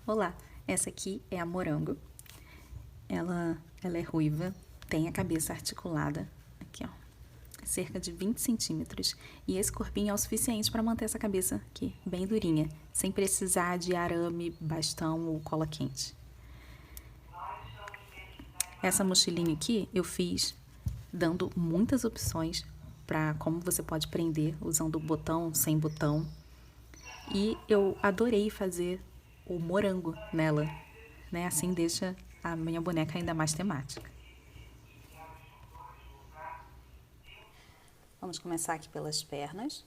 Olá, essa aqui é a Morango. Ela é ruiva, tem a cabeça articulada, aqui ó, cerca de 20 centímetros. E esse corpinho é o suficiente para manter essa cabeça aqui bem durinha, sem precisar de arame, bastão ou cola quente. Essa mochilinha aqui eu fiz dando muitas opções para como você pode prender usando botão, sem botão. E eu adorei fazer o morango nela, né? Assim deixa a minha boneca ainda mais temática. Vamos começar aqui pelas pernas.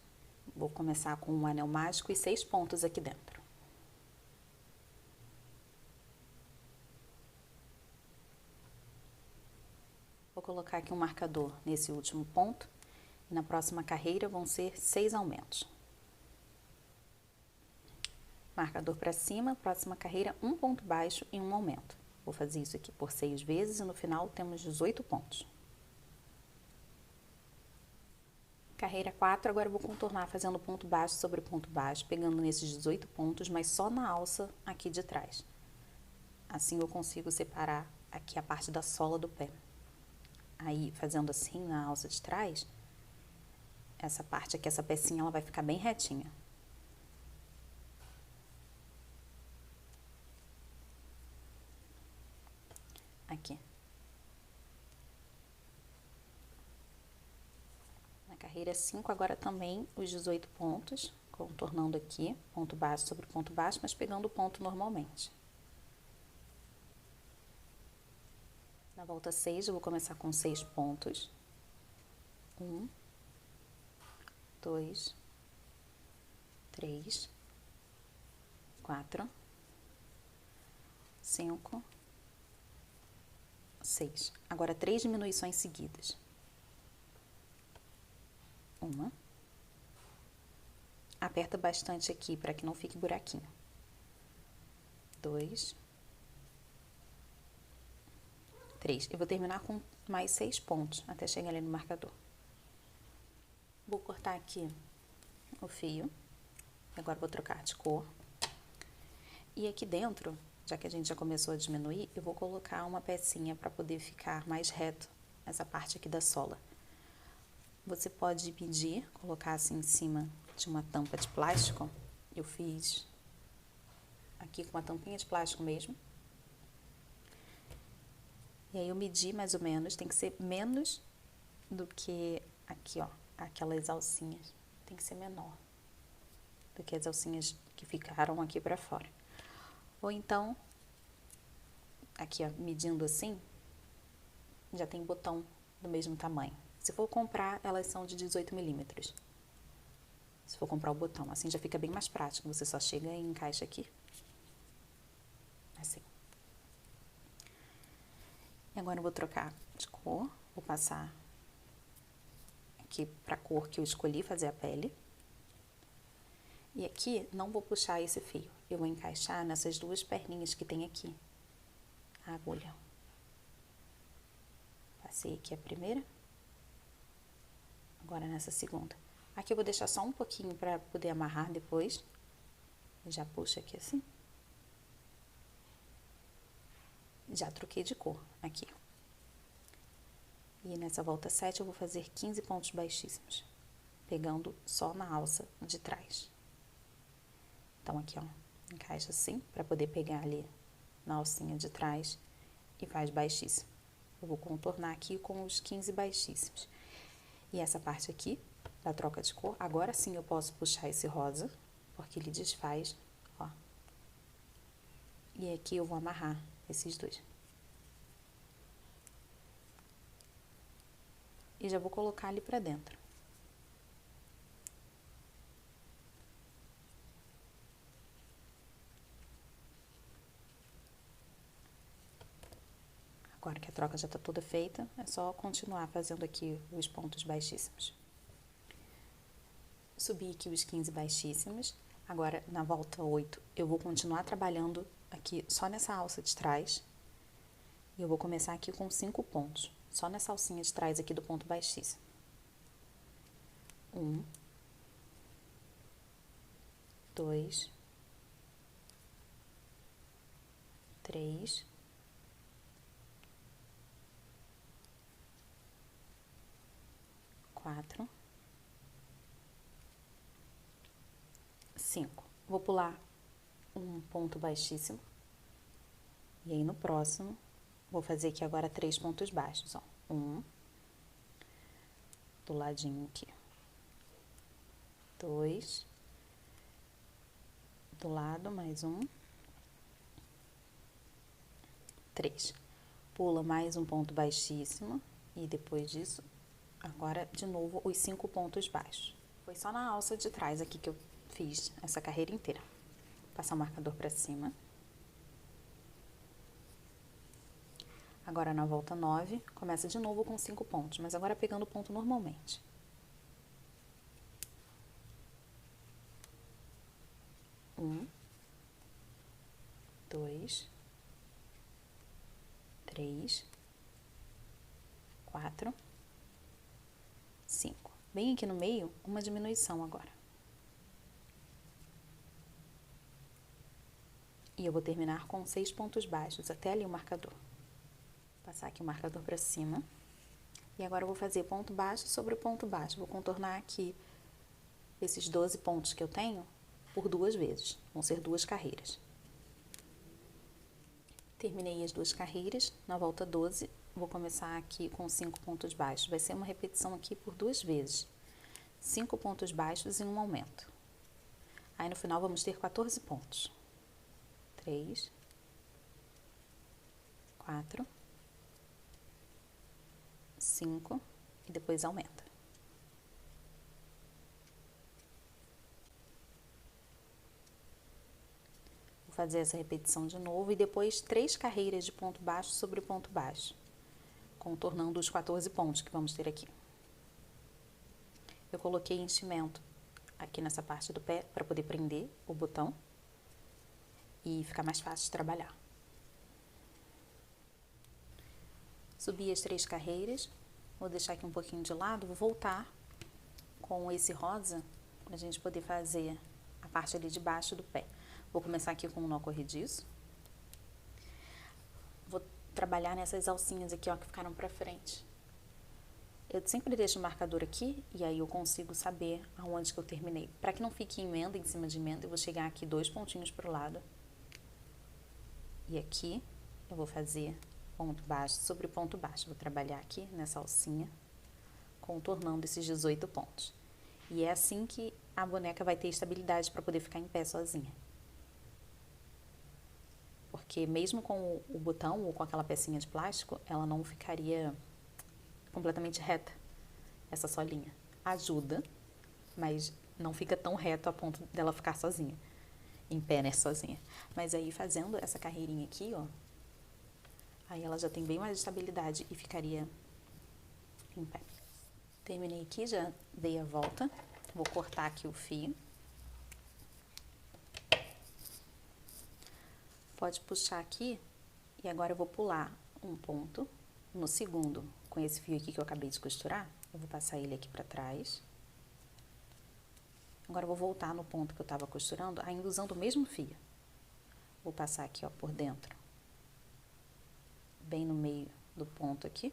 Vou começar com um anel mágico e 6 pontos aqui dentro. Vou colocar aqui um marcador nesse último ponto. E na próxima carreira vão ser 6 aumentos. Marcador para cima, próxima carreira, um ponto baixo e um aumento. Vou fazer isso aqui por 6 vezes e no final temos 18 pontos. Carreira 4, agora eu vou contornar fazendo ponto baixo sobre ponto baixo, pegando nesses 18 pontos, mas só na alça aqui de trás. Assim eu consigo separar aqui a parte da sola do pé. Aí, fazendo assim na alça de trás, essa parte aqui, essa pecinha, ela vai ficar bem retinha. Aqui. Na carreira 5, agora também os 18 pontos, contornando aqui, ponto baixo sobre ponto baixo, mas pegando o ponto normalmente. Na volta 6, eu vou começar com 6 pontos. 1, 2, 3, 4, 5, 6. Agora 3 diminuições seguidas. 1. Aperta bastante aqui para que não fique buraquinho. 2, 3. Eu vou terminar com mais 6 pontos até chegar ali no marcador. Vou cortar aqui o fio. Agora vou trocar de cor. E aqui dentro, já que a gente já começou a diminuir, eu vou colocar uma pecinha para poder ficar mais reto essa parte aqui da sola. Você pode medir, colocar assim em cima de uma tampa de plástico. Eu fiz aqui com uma tampinha de plástico mesmo. E aí eu medi mais ou menos, tem que ser menos do que aqui, ó, aquelas alcinhas. Tem que ser menor do que as alcinhas que ficaram aqui pra fora. Ou então, aqui ó, medindo assim, já tem botão do mesmo tamanho. Se for comprar, elas são de 18 milímetros. Se for comprar o botão, assim já fica bem mais prático. Você só chega e encaixa aqui. Assim. E agora eu vou trocar de cor. Vou passar aqui pra cor que eu escolhi fazer a pele. E aqui, não vou puxar esse fio. Eu vou encaixar nessas duas perninhas que tem aqui. A agulha. Passei aqui a primeira. Agora nessa segunda. Aqui eu vou deixar só um pouquinho para poder amarrar depois. Já puxo aqui assim. Já troquei de cor aqui. E nessa volta 7 eu vou fazer 15 pontos baixíssimos. Pegando só na alça de trás. Então aqui ó, encaixa assim para poder pegar ali na alcinha de trás e faz baixíssimo. Eu vou contornar aqui com os 15 baixíssimos. E essa parte aqui, da troca de cor, agora sim eu posso puxar esse rosa, porque ele desfaz, ó. E aqui eu vou amarrar esses dois. E já vou colocar ali pra dentro. Agora que a troca já tá toda feita, é só continuar fazendo aqui os pontos baixíssimos. Subi aqui os 15 baixíssimos. Agora, na volta 8, eu vou continuar trabalhando aqui só nessa alça de trás. E eu vou começar aqui com 5 pontos. Só nessa alcinha de trás aqui do ponto baixíssimo. 1, 2, 3, 4, 5. Vou pular um ponto baixíssimo. E aí, no próximo, vou fazer aqui agora 3 pontos baixos, ó. 1, do ladinho aqui. 2, do lado, mais um. 3. Pula mais um ponto baixíssimo. E depois disso, agora, de novo, os 5 pontos baixos. Foi só na alça de trás aqui que eu fiz essa carreira inteira. Vou passar o marcador pra cima. Agora, na volta 9, começa de novo com 5 pontos, mas agora pegando o ponto normalmente. 1, 2, 3, 4, 5. Bem aqui no meio, uma diminuição agora. E eu vou terminar com 6 pontos baixos, até ali o marcador. Vou passar aqui o marcador para cima. E agora eu vou fazer ponto baixo sobre ponto baixo. Vou contornar aqui esses 12 pontos que eu tenho por 2 vezes. Vão ser 2 carreiras. Terminei as 2 carreiras. Na volta 12, vou começar aqui com 5 pontos baixos. Vai ser uma repetição aqui por 2 vezes. 5 pontos baixos e um aumento. Aí no final vamos ter 14 pontos. 3, 4, 5 e depois aumenta. Vou fazer essa repetição de novo e depois 3 carreiras de ponto baixo sobre ponto baixo, contornando os 14 pontos que vamos ter aqui. Eu coloquei enchimento aqui nessa parte do pé para poder prender o botão e ficar mais fácil de trabalhar. Subi as 3 carreiras, vou deixar aqui um pouquinho de lado, vou voltar com esse rosa para a gente poder fazer a parte ali de baixo do pé. Vou começar aqui com um nó corrediço. Vou trabalhar nessas alcinhas aqui, ó, que ficaram pra frente. Eu sempre deixo o marcador aqui e aí eu consigo saber aonde que eu terminei. Para que não fique emenda em cima de emenda, eu vou chegar aqui 2 pontinhos pro lado. E aqui eu vou fazer ponto baixo sobre ponto baixo. Vou trabalhar aqui nessa alcinha, contornando esses 18 pontos. E é assim que a boneca vai ter estabilidade para poder ficar em pé sozinha. Porque mesmo com o botão ou com aquela pecinha de plástico, ela não ficaria completamente reta, essa solinha. Ajuda, mas não fica tão reto a ponto dela ficar sozinha. Em pé, né, sozinha. Mas aí fazendo essa carreirinha aqui, ó, aí ela já tem bem mais estabilidade e ficaria em pé. Terminei aqui, já dei a volta. Vou cortar aqui o fio. Pode puxar aqui e agora eu vou pular um ponto no segundo com esse fio aqui que eu acabei de costurar. Eu vou passar ele aqui pra trás. Agora eu vou voltar no ponto que eu tava costurando, ainda usando o mesmo fio. Vou passar aqui, ó, por dentro, bem no meio do ponto aqui,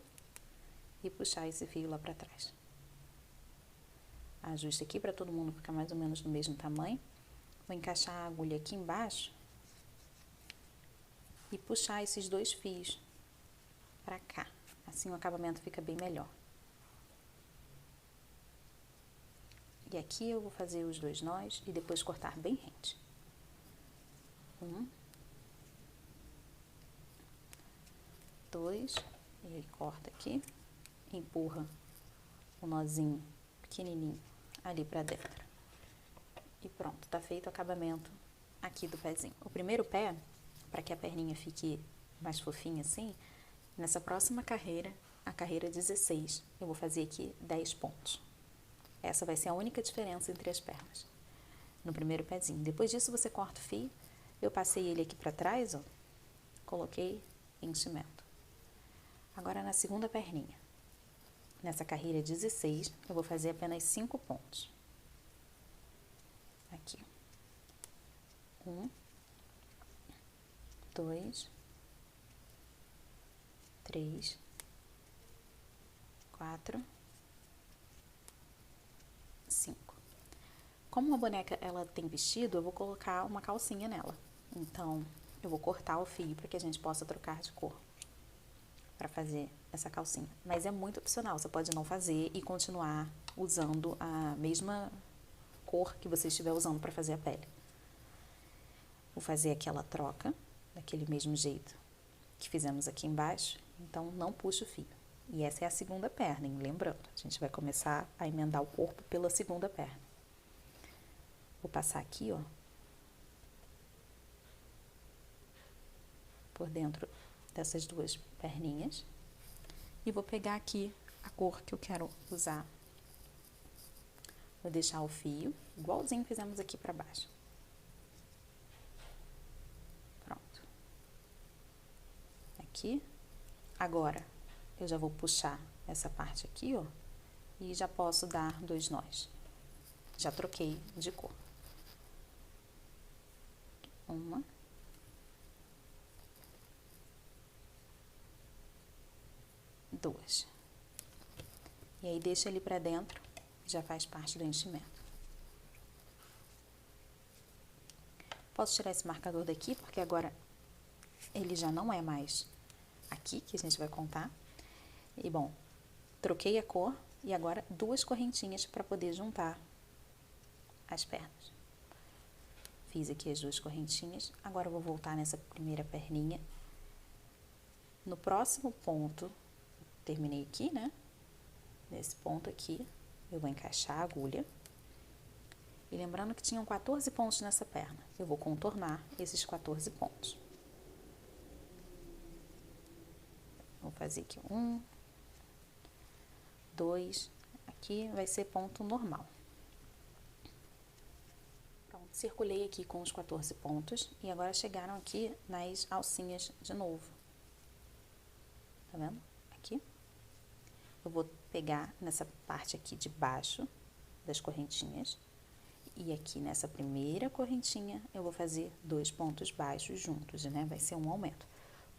e puxar esse fio lá pra trás. Ajuste aqui pra todo mundo ficar mais ou menos do mesmo tamanho. Vou encaixar a agulha aqui embaixo e puxar esses 2 fios pra cá. Assim o acabamento fica bem melhor. E aqui eu vou fazer os 2 nós e depois cortar bem rente. 1, 2, e aí corta aqui, empurra o nozinho pequenininho ali pra dentro. E pronto, tá feito o acabamento aqui do pezinho. O primeiro pé, para que a perninha fique mais fofinha assim, nessa próxima carreira, a carreira 16, eu vou fazer aqui 10 pontos. Essa vai ser a única diferença entre as pernas, no primeiro pezinho. Depois disso, você corta o fio. Eu passei ele aqui pra trás, ó, coloquei enchimento. Agora, na segunda perninha, nessa carreira 16, eu vou fazer apenas 5 pontos. Aqui. 1, 2, 3, 4, 5. Como a boneca ela tem vestido, eu vou colocar uma calcinha nela. Então, eu vou cortar o fio para que a gente possa trocar de cor para fazer essa calcinha. Mas é muito opcional, você pode não fazer e continuar usando a mesma cor que você estiver usando para fazer a pele. Vou fazer aquela troca, daquele mesmo jeito que fizemos aqui embaixo, então não puxa o fio. E essa é a segunda perna, hein? Lembrando, a gente vai começar a emendar o corpo pela segunda perna. Vou passar aqui, ó, por dentro dessas duas perninhas e vou pegar aqui a cor que eu quero usar. Vou deixar o fio igualzinho fizemos aqui para baixo. Pronto. Aqui. Agora, eu já vou puxar essa parte aqui, ó, e já posso dar 2 nós. Já troquei de cor. 1, 2. E aí deixa ele pra dentro, já faz parte do enchimento. Posso tirar esse marcador daqui, porque agora ele já não é mais aqui que a gente vai contar. E bom, troquei a cor e agora 2 correntinhas para poder juntar as pernas. Fiz aqui as 2 correntinhas, agora eu vou voltar nessa primeira perninha. No próximo ponto, terminei aqui, né? Nesse ponto aqui, eu vou encaixar a agulha. E lembrando que tinham 14 pontos nessa perna, eu vou contornar esses 14 pontos. Vou fazer aqui 1, 2, aqui vai ser ponto normal. Pronto, circulei aqui com os 14 pontos e agora chegaram aqui nas alcinhas de novo. Tá vendo? Aqui. Eu vou pegar nessa parte aqui de baixo das correntinhas e aqui nessa primeira correntinha eu vou fazer 2 pontos baixos juntos, né? Vai ser um aumento.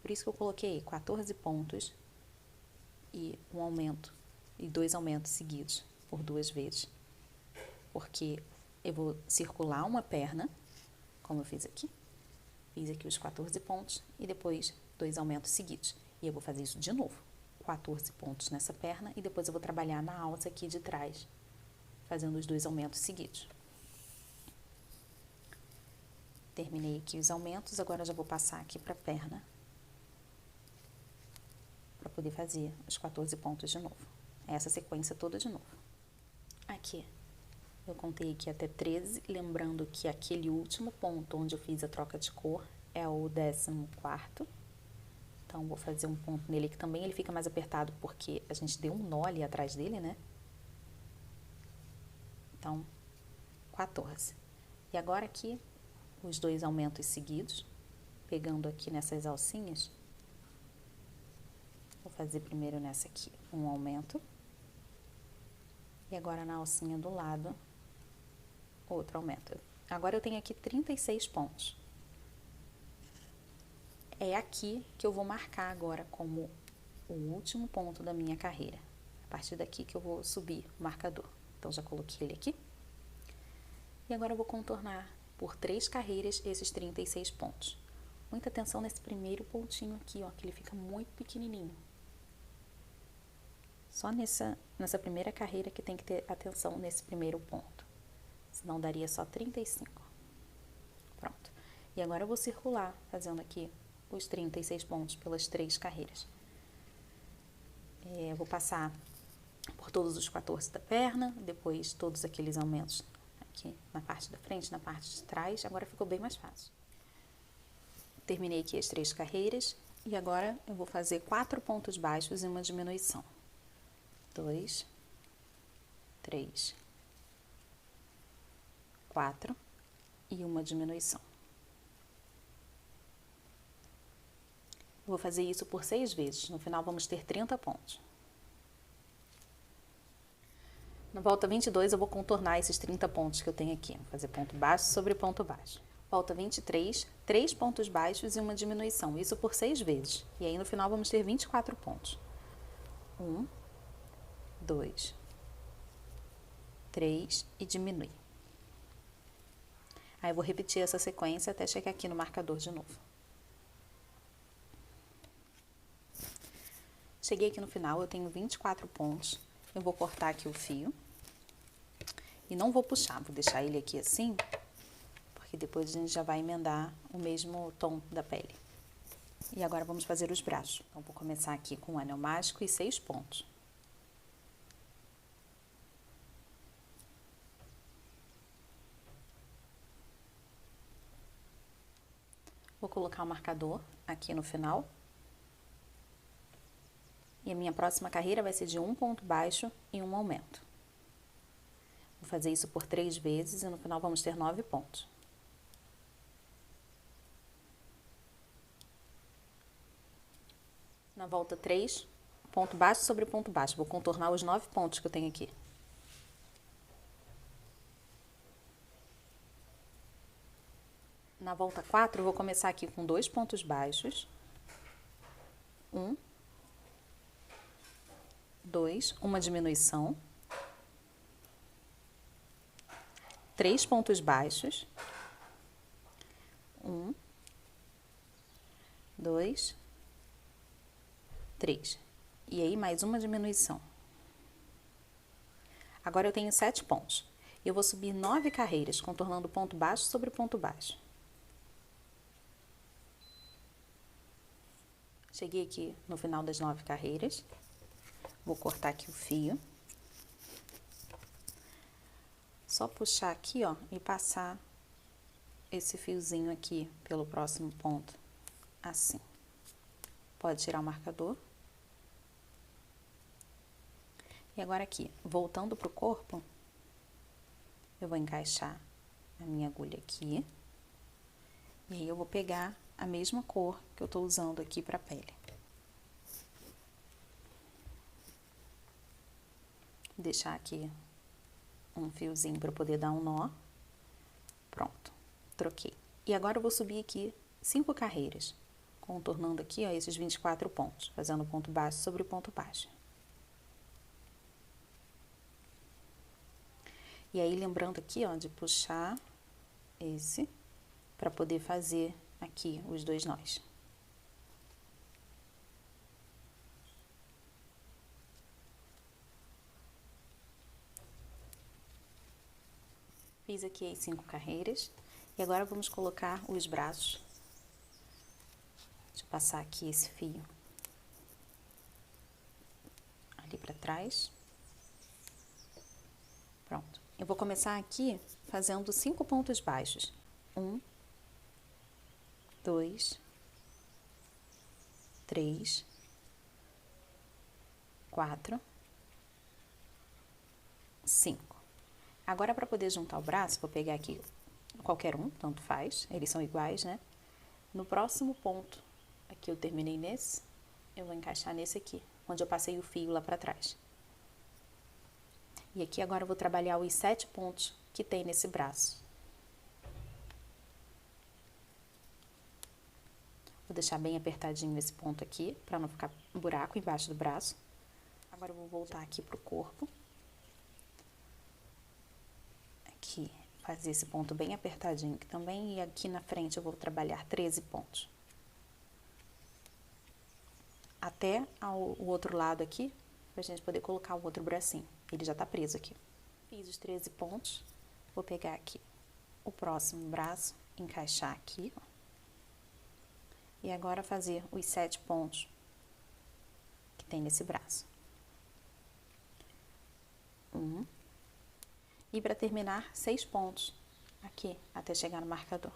Por isso que eu coloquei 14 pontos e um aumento, e 2 aumentos seguidos por 2 vezes. Porque eu vou circular uma perna, como eu fiz aqui os 14 pontos e depois 2 aumentos seguidos. E eu vou fazer isso de novo, 14 pontos nessa perna e depois eu vou trabalhar na alça aqui de trás, fazendo os 2 aumentos seguidos. Terminei aqui os aumentos, agora já vou passar aqui para a perna, para poder fazer os 14 pontos de novo. Essa sequência toda de novo. Aqui, eu contei aqui até 13, lembrando que aquele último ponto onde eu fiz a troca de cor é o 14º. Então, vou fazer um ponto nele que também ele fica mais apertado porque a gente deu um nó ali atrás dele, né? Então, 14. E agora aqui, os 2 aumentos seguidos, pegando aqui nessas alcinhas. Vou fazer primeiro nessa aqui um aumento. E agora na alcinha do lado, outro aumento. Agora eu tenho aqui 36 pontos. É aqui que eu vou marcar agora como o último ponto da minha carreira. A partir daqui que eu vou subir o marcador. Então, já coloquei ele aqui. E agora eu vou contornar por 3 carreiras esses 36 pontos. Muita atenção nesse primeiro pontinho aqui, ó, que ele fica muito pequenininho. Só nessa primeira carreira que tem que ter atenção nesse primeiro ponto. Senão daria só 35. Pronto. E agora eu vou circular, fazendo aqui os 36 pontos pelas 3 carreiras. Eu vou passar por todos os 14 da perna, depois todos aqueles aumentos aqui na parte da frente, na parte de trás. Agora ficou bem mais fácil. Terminei aqui as 3 carreiras e agora eu vou fazer 4 pontos baixos e uma diminuição. 2, 3, 4 e uma diminuição. Vou fazer isso por 6 vezes, no final vamos ter 30 pontos. Na volta 22 eu vou contornar esses 30 pontos que eu tenho aqui, vou fazer ponto baixo sobre ponto baixo. Volta 23, 3 pontos baixos e uma diminuição, isso por 6 vezes. E aí no final vamos ter 24 pontos. 1, 2, 3 e diminui. Aí eu vou repetir essa sequência até chegar aqui no marcador de novo. Cheguei aqui no final, eu tenho 24 pontos. Eu vou cortar aqui o fio. E não vou puxar, vou deixar ele aqui assim, porque depois a gente já vai emendar o mesmo tom da pele. E agora vamos fazer os braços. Então, vou começar aqui com um anel mágico e 6 pontos. Vou colocar o marcador aqui no final. E a minha próxima carreira vai ser de um ponto baixo e um aumento. Vou fazer isso por 3 vezes e no final vamos ter 9 pontos. Na volta 3, ponto baixo sobre ponto baixo. Vou contornar os 9 pontos que eu tenho aqui. Na volta 4, eu vou começar aqui com 2 pontos baixos. 1, 2, uma diminuição. 3 pontos baixos. 1, 2, 3. E aí, mais uma diminuição. Agora eu tenho 7 pontos. Eu vou subir 9 carreiras, contornando ponto baixo sobre ponto baixo. Cheguei aqui no final das 9 carreiras. Vou cortar aqui o fio. Só puxar aqui, ó, e passar esse fiozinho aqui pelo próximo ponto, assim. Pode tirar o marcador. E agora aqui, voltando pro corpo, eu vou encaixar a minha agulha aqui. E aí eu vou pegar a mesma cor que eu tô usando aqui pra pele. Deixar aqui um fiozinho para poder dar um nó. Pronto, troquei. E agora eu vou subir aqui 5 carreiras, contornando aqui, ó, esses 24 pontos, fazendo ponto baixo sobre o ponto baixo. E aí, lembrando aqui, ó, de puxar esse, para poder fazer aqui os 2 nós. Fiz aqui as 5 carreiras e agora vamos colocar os braços. Deixa eu passar aqui esse fio ali para trás. Pronto. Eu vou começar aqui fazendo 5 pontos baixos. 1, 2, 3, 4, 5. Agora, para poder juntar o braço, vou pegar aqui qualquer um, tanto faz, eles são iguais, né? No próximo ponto, aqui eu terminei nesse, eu vou encaixar nesse aqui, onde eu passei o fio lá para trás. E aqui agora eu vou trabalhar os 7 pontos que tem nesse braço. Vou deixar bem apertadinho esse ponto aqui, para não ficar buraco embaixo do braço. Agora eu vou voltar aqui pro corpo. Aqui, fazer esse ponto bem apertadinho aqui também, e aqui na frente eu vou trabalhar 13 pontos. Até o outro lado aqui, pra gente poder colocar o outro bracinho. Ele já tá preso aqui. Fiz os 13 pontos, vou pegar aqui o próximo braço, encaixar aqui, ó. E agora fazer os 7 pontos que tem nesse braço. 1. E para terminar, 6 pontos aqui, até chegar no marcador.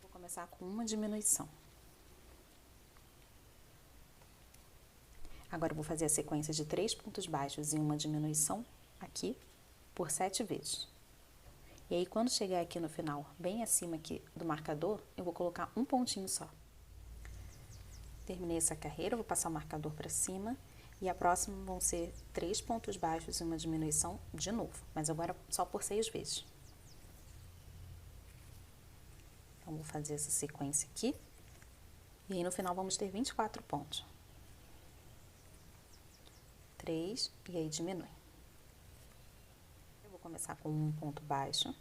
Vou começar com uma diminuição. Agora eu vou fazer a sequência de 3 pontos baixos e uma diminuição aqui por 7 vezes. E aí, quando chegar aqui no final, bem acima aqui do marcador, eu vou colocar um pontinho só. Terminei essa carreira, vou passar o marcador para cima E a próxima vão ser 3 pontos baixos e uma diminuição de novo, mas agora só por 6 vezes. Então, vou fazer essa sequência aqui. E aí, no final, vamos ter 24 pontos. 3, e aí diminui. Eu vou começar com um ponto baixo,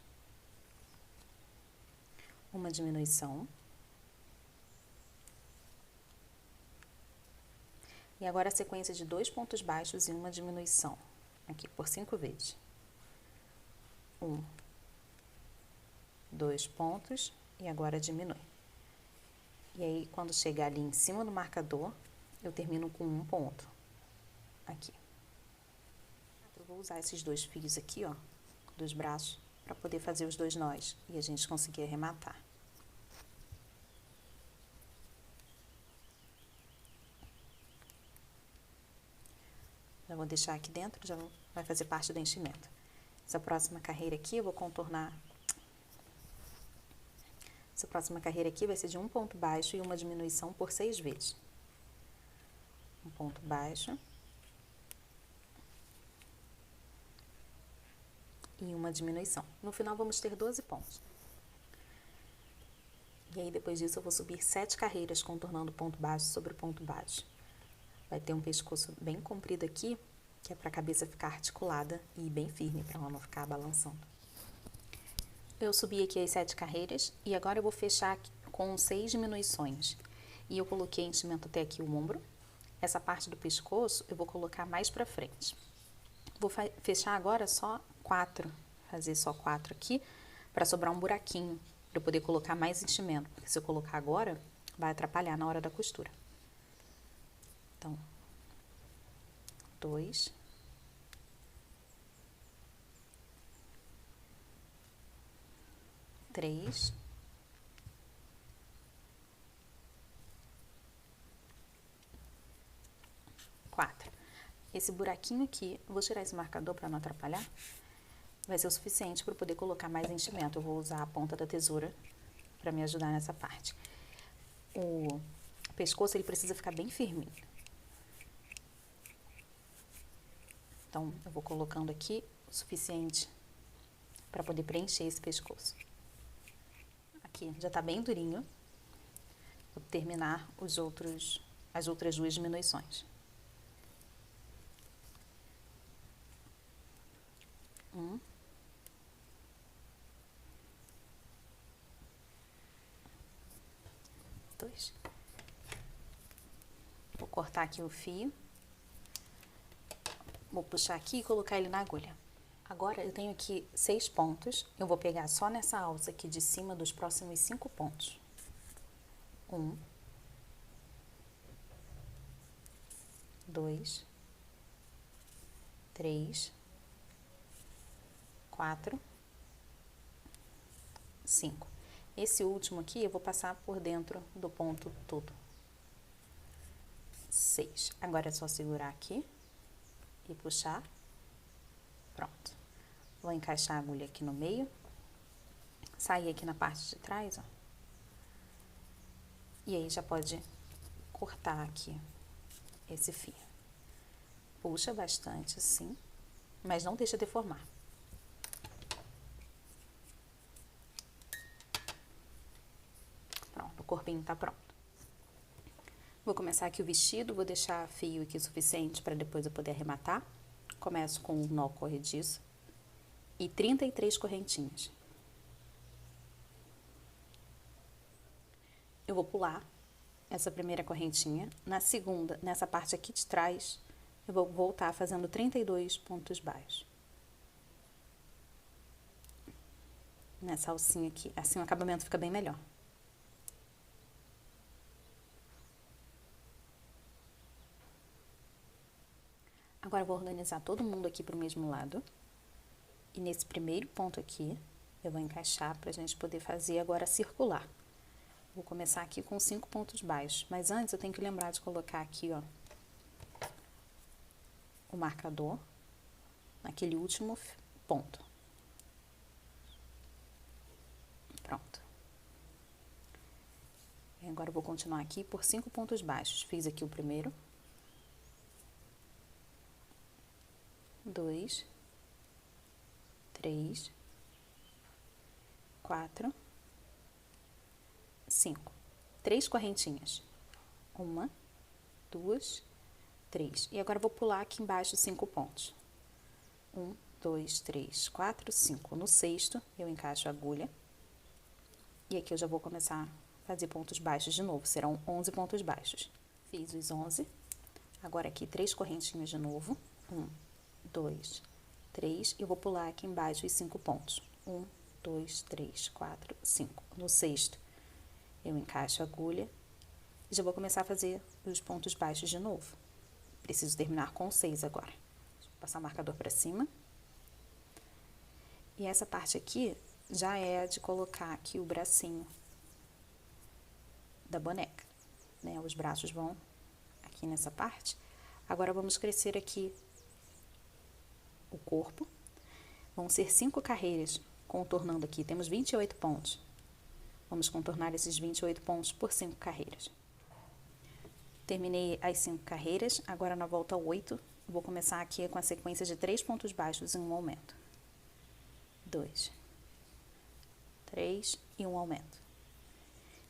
uma diminuição. E agora a sequência de 2 pontos baixos e uma diminuição, aqui por 5 vezes. 1, 2 pontos e agora diminui. E aí, quando chegar ali em cima do marcador, eu termino com um ponto, aqui. Eu vou usar esses 2 fios aqui, ó, dos braços, para poder fazer os 2 nós e a gente conseguir arrematar. Já vou deixar aqui dentro, já vai fazer parte do enchimento. Essa próxima carreira aqui eu vou contornar. Essa próxima carreira aqui vai ser de um ponto baixo e uma diminuição por 6 vezes. Um ponto baixo. E uma diminuição. No final vamos ter 12 pontos. E aí depois disso eu vou subir 7 carreiras contornando ponto baixo sobre ponto baixo. Vai ter um pescoço bem comprido aqui, que é para a cabeça ficar articulada e bem firme, para ela não ficar balançando. Eu subi aqui as 7 carreiras e agora eu vou fechar com 6 diminuições. E eu coloquei enchimento até aqui o ombro. Essa parte do pescoço eu vou colocar mais para frente. Vou fechar agora só 4, fazer só 4 aqui, para sobrar um buraquinho, para eu poder colocar mais enchimento, porque se eu colocar agora, vai atrapalhar na hora da costura. Então, 2, 3, 4. Esse buraquinho aqui, eu vou tirar esse marcador para não atrapalhar, vai ser o suficiente para eu poder colocar mais enchimento. Eu vou usar a ponta da tesoura para me ajudar nessa parte. O pescoço, ele precisa ficar bem firme. Então, eu vou colocando aqui o suficiente para poder preencher esse pescoço. Aqui, já tá bem durinho. Vou terminar as outras 2 diminuições. 1, 2. Vou cortar aqui o fio. Vou puxar aqui e colocar ele na agulha. Agora, eu tenho aqui 6 pontos. Eu vou pegar só nessa alça aqui de cima dos próximos 5 pontos. 1, 2, 3, 4, 5. Esse último aqui eu vou passar por dentro do ponto todo. 6. Agora é só segurar aqui e puxar. Pronto. Vou encaixar a agulha aqui no meio. Sair aqui na parte de trás, ó. E aí já pode cortar aqui esse fio. Puxa bastante assim, mas não deixa deformar. Pronto, o corpinho tá pronto. Vou começar aqui o vestido, vou deixar fio aqui o suficiente para depois eu poder arrematar. Começo com um nó corrediço e 33 correntinhas. Eu vou pular essa primeira correntinha. Na segunda, nessa parte aqui de trás, eu vou voltar fazendo 32 pontos baixos. Nessa alcinha aqui, assim o acabamento fica bem melhor. Agora eu vou organizar todo mundo aqui pro mesmo lado. E nesse primeiro ponto aqui, eu vou encaixar pra gente poder fazer agora circular. Vou começar aqui com 5 pontos baixos, mas antes eu tenho que lembrar de colocar aqui, ó, o marcador naquele último ponto. Pronto. E agora eu vou continuar aqui por 5 pontos baixos. Fiz aqui o primeiro. 2, 3, 4, 5. 3 correntinhas. 1, 2, 3. E agora eu vou pular aqui embaixo 5 pontos. 1, 2, 3, 4, 5. No sexto, eu encaixo a agulha. E aqui eu já vou começar a fazer pontos baixos de novo. Serão 11 pontos baixos. Fiz os 11. Agora aqui 3 correntinhas de novo. 1, 2, 3. Eu vou pular aqui embaixo os 5 pontos. 1, 2, 3, 4, 5. No sexto, eu encaixo a agulha. E já vou começar a fazer os pontos baixos de novo. Preciso terminar com 6 agora. Vou passar o marcador para cima. E essa parte aqui já é de colocar aqui o bracinho da boneca, né? Os braços vão aqui nessa parte. Agora, vamos crescer aqui o corpo. Vão ser 5 carreiras, contornando aqui. Temos 28 pontos. Vamos contornar esses 28 pontos por 5 carreiras. Terminei as 5 carreiras, agora na volta 8, vou começar aqui com a sequência de 3 pontos baixos em um aumento. 2, 3 e um aumento.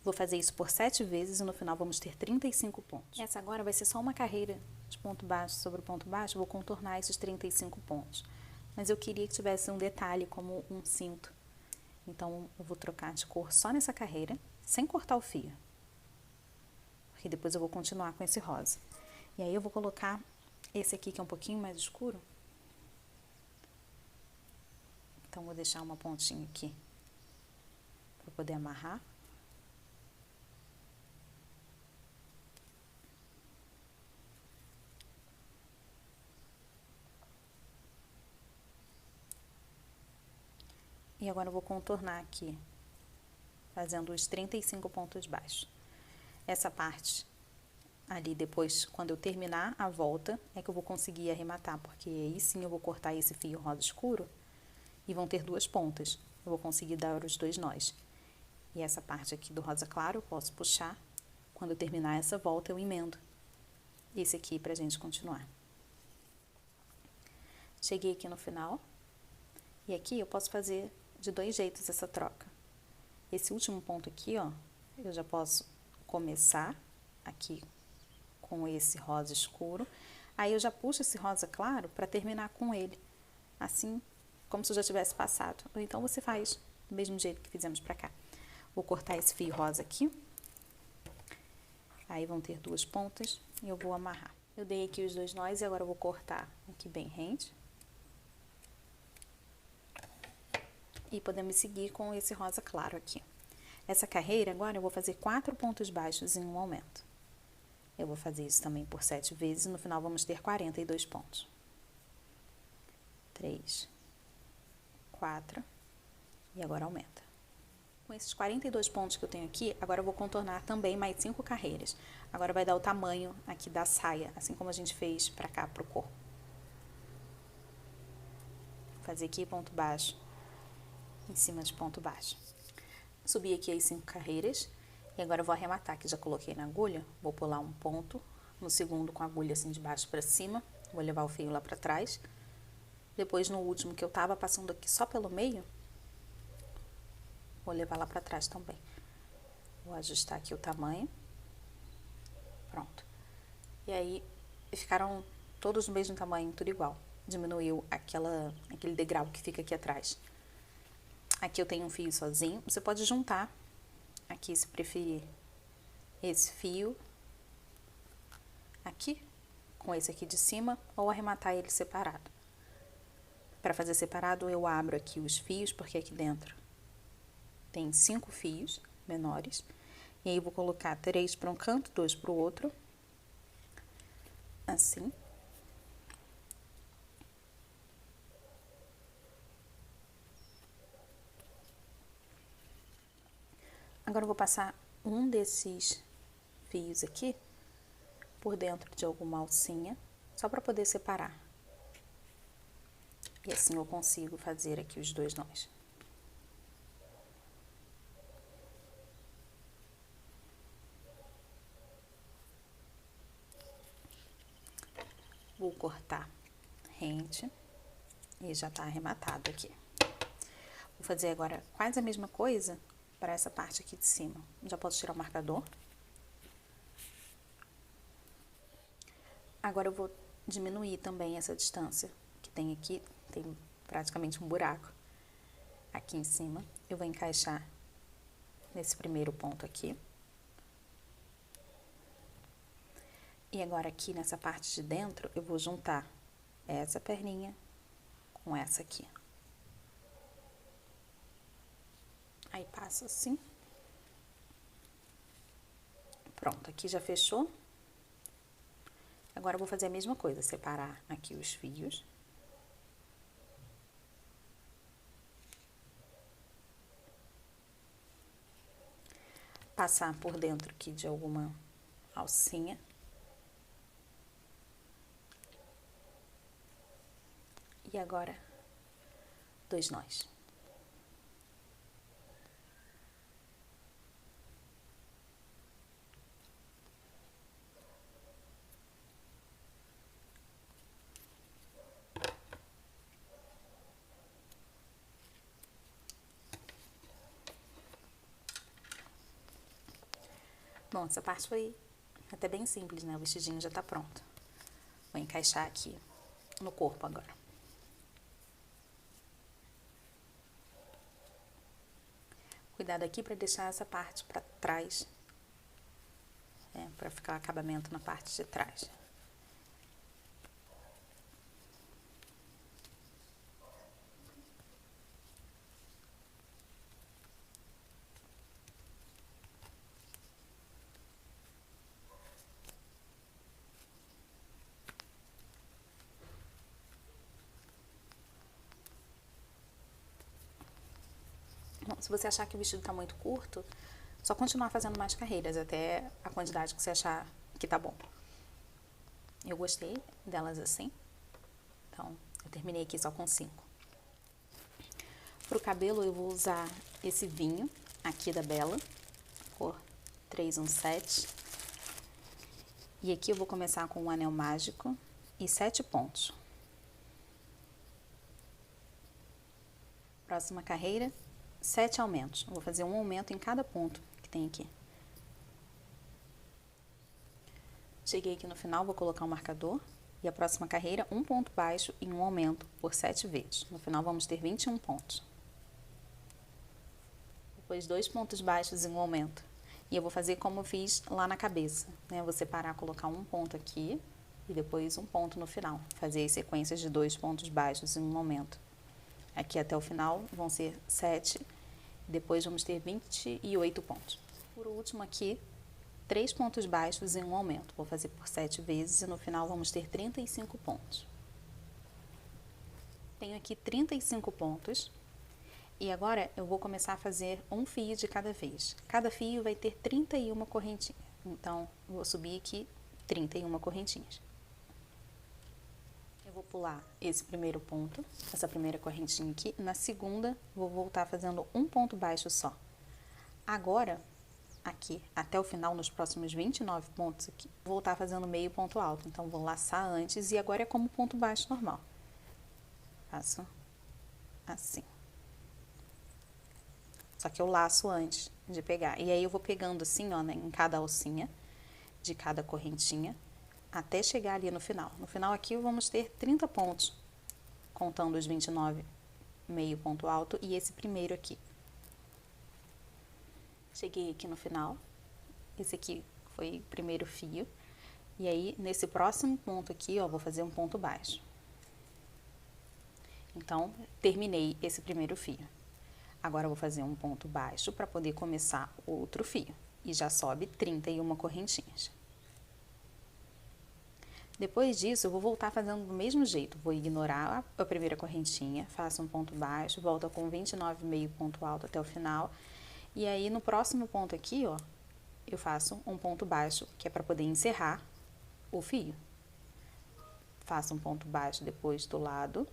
Vou fazer isso por 7 vezes e no final vamos ter 35 pontos. Essa agora vai ser só uma carreira de ponto baixo sobre ponto baixo, vou contornar esses 35 pontos. Mas eu queria que tivesse um detalhe como um cinto. Então, eu vou trocar de cor só nessa carreira, sem cortar o fio. Porque depois eu vou continuar com esse rosa. E aí eu vou colocar esse aqui que é um pouquinho mais escuro. Então, vou deixar uma pontinha aqui para poder amarrar. E agora eu vou contornar aqui, fazendo os 35 pontos baixos. Essa parte ali depois, quando eu terminar a volta, é que eu vou conseguir arrematar, porque aí sim eu vou cortar esse fio rosa escuro e vão ter 2 pontas. Eu vou conseguir dar os 2 nós. E essa parte aqui do rosa claro eu posso puxar. Quando eu terminar essa volta, eu emendo esse aqui pra gente continuar. Cheguei aqui no final. E aqui eu posso fazer de 2 jeitos essa troca. Esse último ponto aqui, ó, eu já posso começar aqui com esse rosa escuro. Aí eu já puxo esse rosa claro para terminar com ele. Assim, como se eu já tivesse passado. Ou então você faz do mesmo jeito que fizemos pra cá. Vou cortar esse fio rosa aqui. Aí vão ter 2 pontas e eu vou amarrar. Eu dei aqui os 2 nós e agora eu vou cortar aqui bem rente. E podemos seguir com esse rosa claro aqui. Essa carreira agora eu vou fazer 4 pontos baixos em um aumento. Eu vou fazer isso também por 7 vezes e no final vamos ter 42 pontos. 3, 4 e agora aumenta. Com esses 42 pontos que eu tenho aqui, agora eu vou contornar também mais 5 carreiras. Agora vai dar o tamanho aqui da saia, assim como a gente fez pra cá, pro corpo. Vou fazer aqui ponto baixo em cima de ponto baixo. Subi aqui as 5 carreiras e agora eu vou arrematar, que já coloquei na agulha. Vou pular um ponto no segundo com a agulha assim de baixo pra cima, vou levar o fio lá pra trás. Depois no último que eu tava passando aqui só pelo meio, vou levar lá pra trás também. Vou ajustar aqui o tamanho. Pronto. E aí ficaram todos do mesmo tamanho, tudo igual. Diminuiu aquele degrau que fica aqui atrás. Aqui eu tenho um fio sozinho, você pode juntar aqui se preferir esse fio aqui com esse aqui de cima ou arrematar ele separado. Para fazer separado eu abro aqui os fios, porque aqui dentro tem 5 fios menores. E aí eu vou colocar 3 para um canto, 2 para o outro, assim. Agora eu vou passar um desses fios aqui por dentro de alguma alcinha, só para poder separar. E assim eu consigo fazer aqui os 2 nós. Vou cortar rente. E já tá arrematado aqui. Vou fazer agora quase a mesma coisa para essa parte aqui de cima. Já posso tirar o marcador. Agora eu vou diminuir também essa distância que tem aqui, tem praticamente um buraco aqui em cima. Eu vou encaixar nesse primeiro ponto aqui. E agora aqui nessa parte de dentro, eu vou juntar essa perninha com essa aqui. Aí passo assim. Pronto, aqui já fechou. Agora eu vou fazer a mesma coisa, separar aqui os fios. Passar por dentro aqui de alguma alcinha. E agora, 2 nós. Bom, essa parte foi até bem simples, né? O vestidinho já tá pronto. Vou encaixar aqui no corpo agora. Cuidado aqui para deixar essa parte para trás, para ficar acabamento na parte de trás. Bom, se você achar que o vestido tá muito curto, só continuar fazendo mais carreiras até a quantidade que você achar que tá bom. Eu gostei delas assim, então eu terminei aqui só com 5. Pro cabelo eu vou usar esse vinho aqui da Bella, cor 317. E aqui eu vou começar com um anel mágico e 7 pontos. Próxima carreira, 7 aumentos. Eu vou fazer um aumento em cada ponto que tem aqui. Cheguei aqui no final, vou colocar um marcador. E a próxima carreira, um ponto baixo e um aumento por 7 vezes. No final vamos ter 21 pontos. Depois 2 pontos baixos e um aumento. E eu vou fazer como eu fiz lá na cabeça, né? Vou separar, colocar um ponto aqui e depois um ponto no final. Fazer as sequências de 2 pontos baixos e um aumento. Aqui até o final vão ser 7, depois vamos ter 28 pontos. Por último aqui, 3 pontos baixos e um aumento. Vou fazer por 7 vezes e no final vamos ter 35 pontos. Tenho aqui 35 pontos. E agora eu vou começar a fazer um fio de cada vez. Cada fio vai ter 31 correntinhas. Então, eu vou subir aqui 31 correntinhas. Eu vou pular esse primeiro ponto, essa primeira correntinha aqui. Na segunda, vou voltar fazendo um ponto baixo só. Agora, aqui, até o final, nos próximos 29 pontos aqui, vou voltar fazendo meio ponto alto. Então, vou laçar antes e agora é como ponto baixo normal. Faço assim. Só que eu laço antes de pegar. E aí eu vou pegando assim, ó, né, em cada alcinha de cada correntinha, até chegar ali no final. No final aqui vamos ter 30 pontos, contando os 29 meio ponto alto e esse primeiro aqui. Cheguei aqui no final. Esse aqui foi o primeiro fio. E aí, nesse próximo ponto aqui, ó, vou fazer um ponto baixo. Então, terminei esse primeiro fio. Agora, eu vou fazer um ponto baixo para poder começar outro fio. E já sobe 31 correntinhas. Depois disso, eu vou voltar fazendo do mesmo jeito. Vou ignorar a primeira correntinha, faço um ponto baixo, volto com 29 meio ponto alto até o final. E aí, no próximo ponto aqui, ó, eu faço um ponto baixo, que é para poder encerrar o fio. Faço um ponto baixo depois do lado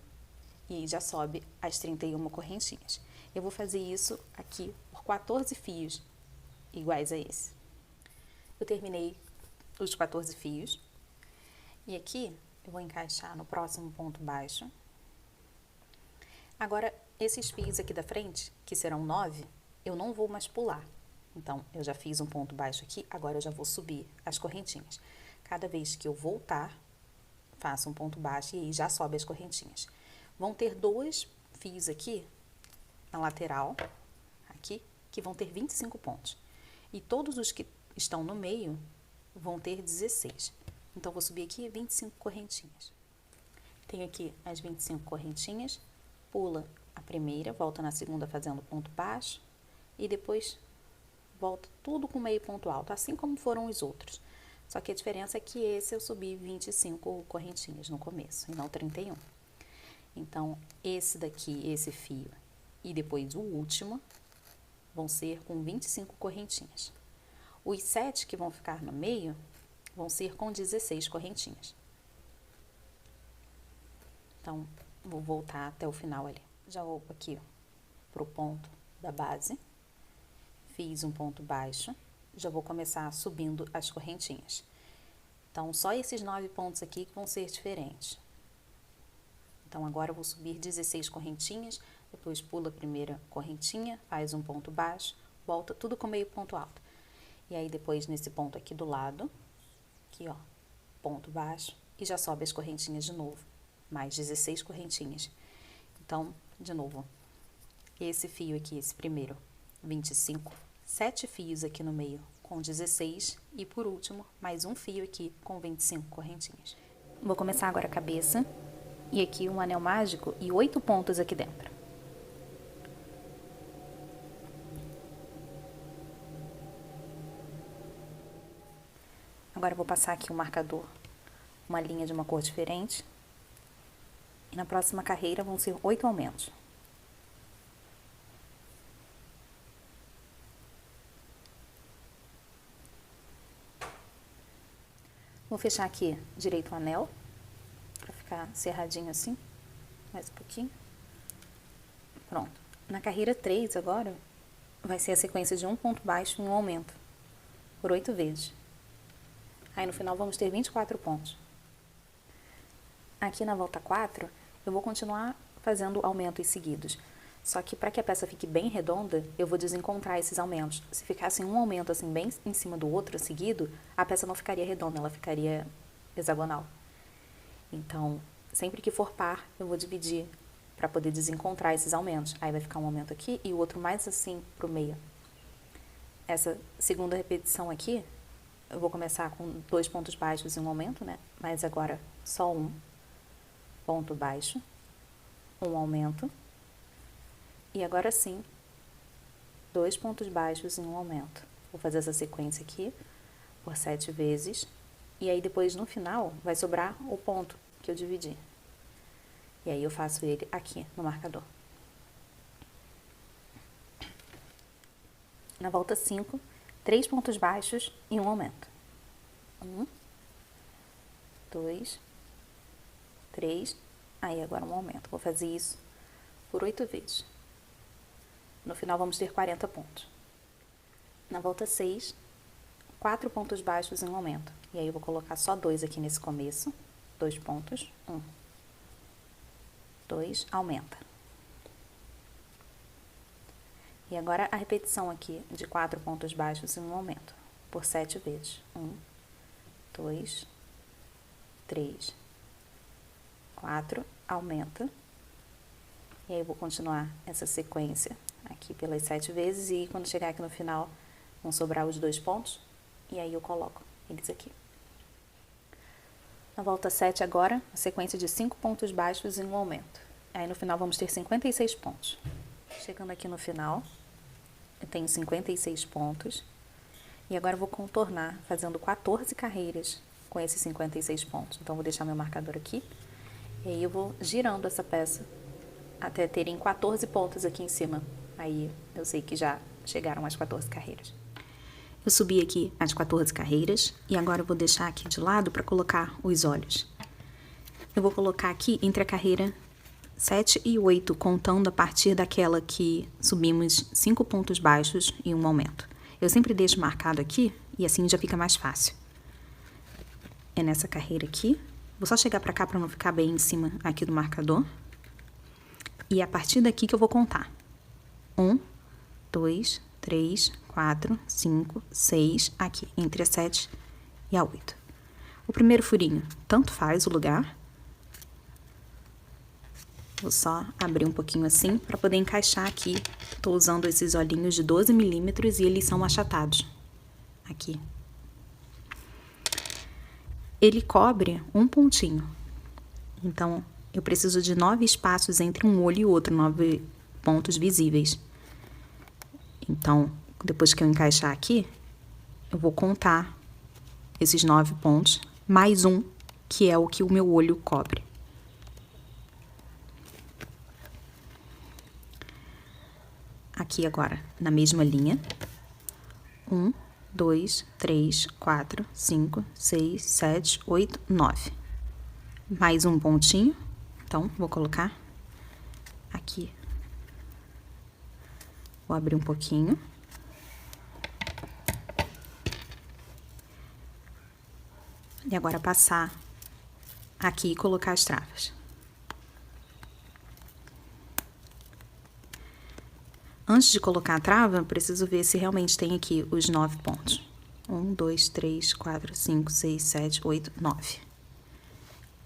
e já sobe as 31 correntinhas. Eu vou fazer isso aqui por 14 fios iguais a esse. Eu terminei os 14 fios. E aqui eu vou encaixar no próximo ponto baixo. Agora, esses fios aqui da frente, que serão 9, eu não vou mais pular. Então, eu já fiz um ponto baixo aqui, agora eu já vou subir as correntinhas. Cada vez que eu voltar, faço um ponto baixo e aí já sobe as correntinhas. Vão ter 2 fios aqui, na lateral, aqui, que vão ter 25 pontos. E todos os que estão no meio vão ter 16. Então, vou subir aqui 25 correntinhas. Tenho aqui as 25 correntinhas, pula a primeira, volta na segunda fazendo ponto baixo e depois volta tudo com meio ponto alto, assim como foram os outros. Só que a diferença é que esse eu subi 25 correntinhas no começo e não 31. Então, esse daqui, esse fio e depois o último vão ser com 25 correntinhas. Os 7 que vão ficar no meio vão ser com 16 correntinhas. Então, vou voltar até o final ali. Já vou aqui pro ponto da base. Fiz um ponto baixo, já vou começar subindo as correntinhas. Então, só esses 9 pontos aqui que vão ser diferentes. Então, agora eu vou subir 16 correntinhas, depois pula a primeira correntinha, faz um ponto baixo, volta tudo com meio ponto alto. E aí, depois, nesse ponto aqui do lado, aqui ó, ponto baixo, e já sobe as correntinhas de novo, mais 16 correntinhas. Então, de novo, esse fio aqui, esse primeiro, 25, 7 fios aqui no meio com 16 e por último mais um fio aqui com 25 correntinhas. Vou começar agora a cabeça e aqui um anel mágico e 8 pontos aqui dentro. Agora eu vou passar aqui um marcador, uma linha de uma cor diferente e na próxima carreira vão ser 8 aumentos. Vou fechar aqui direito o anel, para ficar cerradinho assim, mais um pouquinho. Pronto. Na carreira 3 agora, vai ser a sequência de um ponto baixo e um aumento, por 8 vezes. Aí no final vamos ter 24 pontos. Aqui na volta 4, eu vou continuar fazendo aumentos seguidos. Só que para que a peça fique bem redonda, eu vou desencontrar esses aumentos. Se ficasse um aumento assim bem em cima do outro seguido, a peça não ficaria redonda, ela ficaria hexagonal. Então, sempre que for par, eu vou dividir para poder desencontrar esses aumentos. Aí vai ficar um aumento aqui e o outro mais assim pro meio. Essa segunda repetição aqui, eu vou começar com 2 pontos baixos e um aumento, né? Mas agora só um ponto baixo, um aumento. E agora sim, 2 pontos baixos e um aumento. Vou fazer essa sequência aqui por 7 vezes. E aí depois no final vai sobrar o ponto que eu dividi. E aí eu faço ele aqui no marcador. Na volta 5, 3 pontos baixos e um aumento. 1, 2, 3. Aí agora um aumento. Vou fazer isso por 8 vezes. No final vamos ter 40 pontos. Na volta 6, 4 pontos baixos e um aumento. E aí eu vou colocar só 2 aqui nesse começo. 2 pontos. 1, 2, aumenta. E agora a repetição aqui de 4 pontos baixos e um aumento. Por 7 vezes. 1, 2, 3, 4, aumenta. E aí eu vou continuar essa sequência aqui pelas 7 vezes e quando chegar aqui no final vão sobrar os 2 pontos e aí eu coloco eles aqui. Na volta 7 agora, a sequência de 5 pontos baixos e um aumento. Aí no final vamos ter 56 pontos. Chegando aqui no final, eu tenho 56 pontos e agora eu vou contornar fazendo 14 carreiras com esses 56 pontos. Então vou deixar meu marcador aqui e aí eu vou girando essa peça até terem 14 pontos aqui em cima. Aí eu sei que já chegaram as 14 carreiras. Eu subi aqui as 14 carreiras e agora eu vou deixar aqui de lado para colocar os olhos. Eu vou colocar aqui entre a carreira 7 e 8, contando a partir daquela que subimos 5 pontos baixos e um aumento. Eu sempre deixo marcado aqui e assim já fica mais fácil. É nessa carreira aqui. Vou só chegar para cá para não ficar bem em cima aqui do marcador. E é a partir daqui que eu vou contar. 1, 2, 3, 4, 5, 6, aqui, entre a 7 e a 8. O primeiro furinho, tanto faz o lugar. Vou só abrir um pouquinho assim para poder encaixar aqui. Estou usando esses olhinhos de 12 milímetros e eles são achatados. Aqui. Ele cobre um pontinho. Então, eu preciso de 9 espaços entre um olho e outro, 9 pontos visíveis. Então, depois que eu encaixar aqui, eu vou contar esses 9 pontos, mais um, que é o que o meu olho cobre. Aqui agora, na mesma linha. 1, 2, 3, 4, 5, 6, 7, 8, 9. Mais um pontinho. Então, vou colocar aqui. Vou abrir um pouquinho. E agora passar aqui e colocar as travas. Antes de colocar a trava, eu preciso ver se realmente tem aqui os 9 pontos. 1, 2, 3, 4, 5, 6, 7, 8, 9.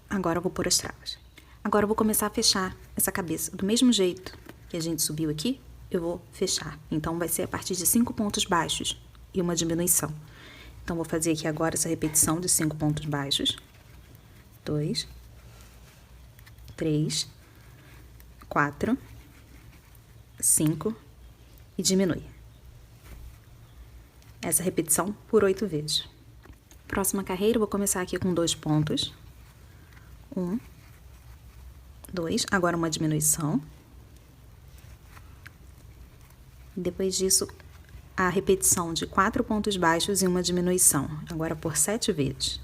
Agora eu vou pôr as travas. Agora eu vou começar a fechar essa cabeça. Do mesmo jeito que a gente subiu aqui, eu vou fechar. Então, vai ser a partir de 5 pontos baixos e uma diminuição. Então, vou fazer aqui agora essa repetição de 5 pontos baixos. 2, 3, 4, 5 e diminui. Essa repetição por 8 vezes. Próxima carreira, eu vou começar aqui com 2 pontos. 1, 2, agora uma diminuição. Depois disso, a repetição de 4 pontos baixos e uma diminuição, agora por 7 vezes.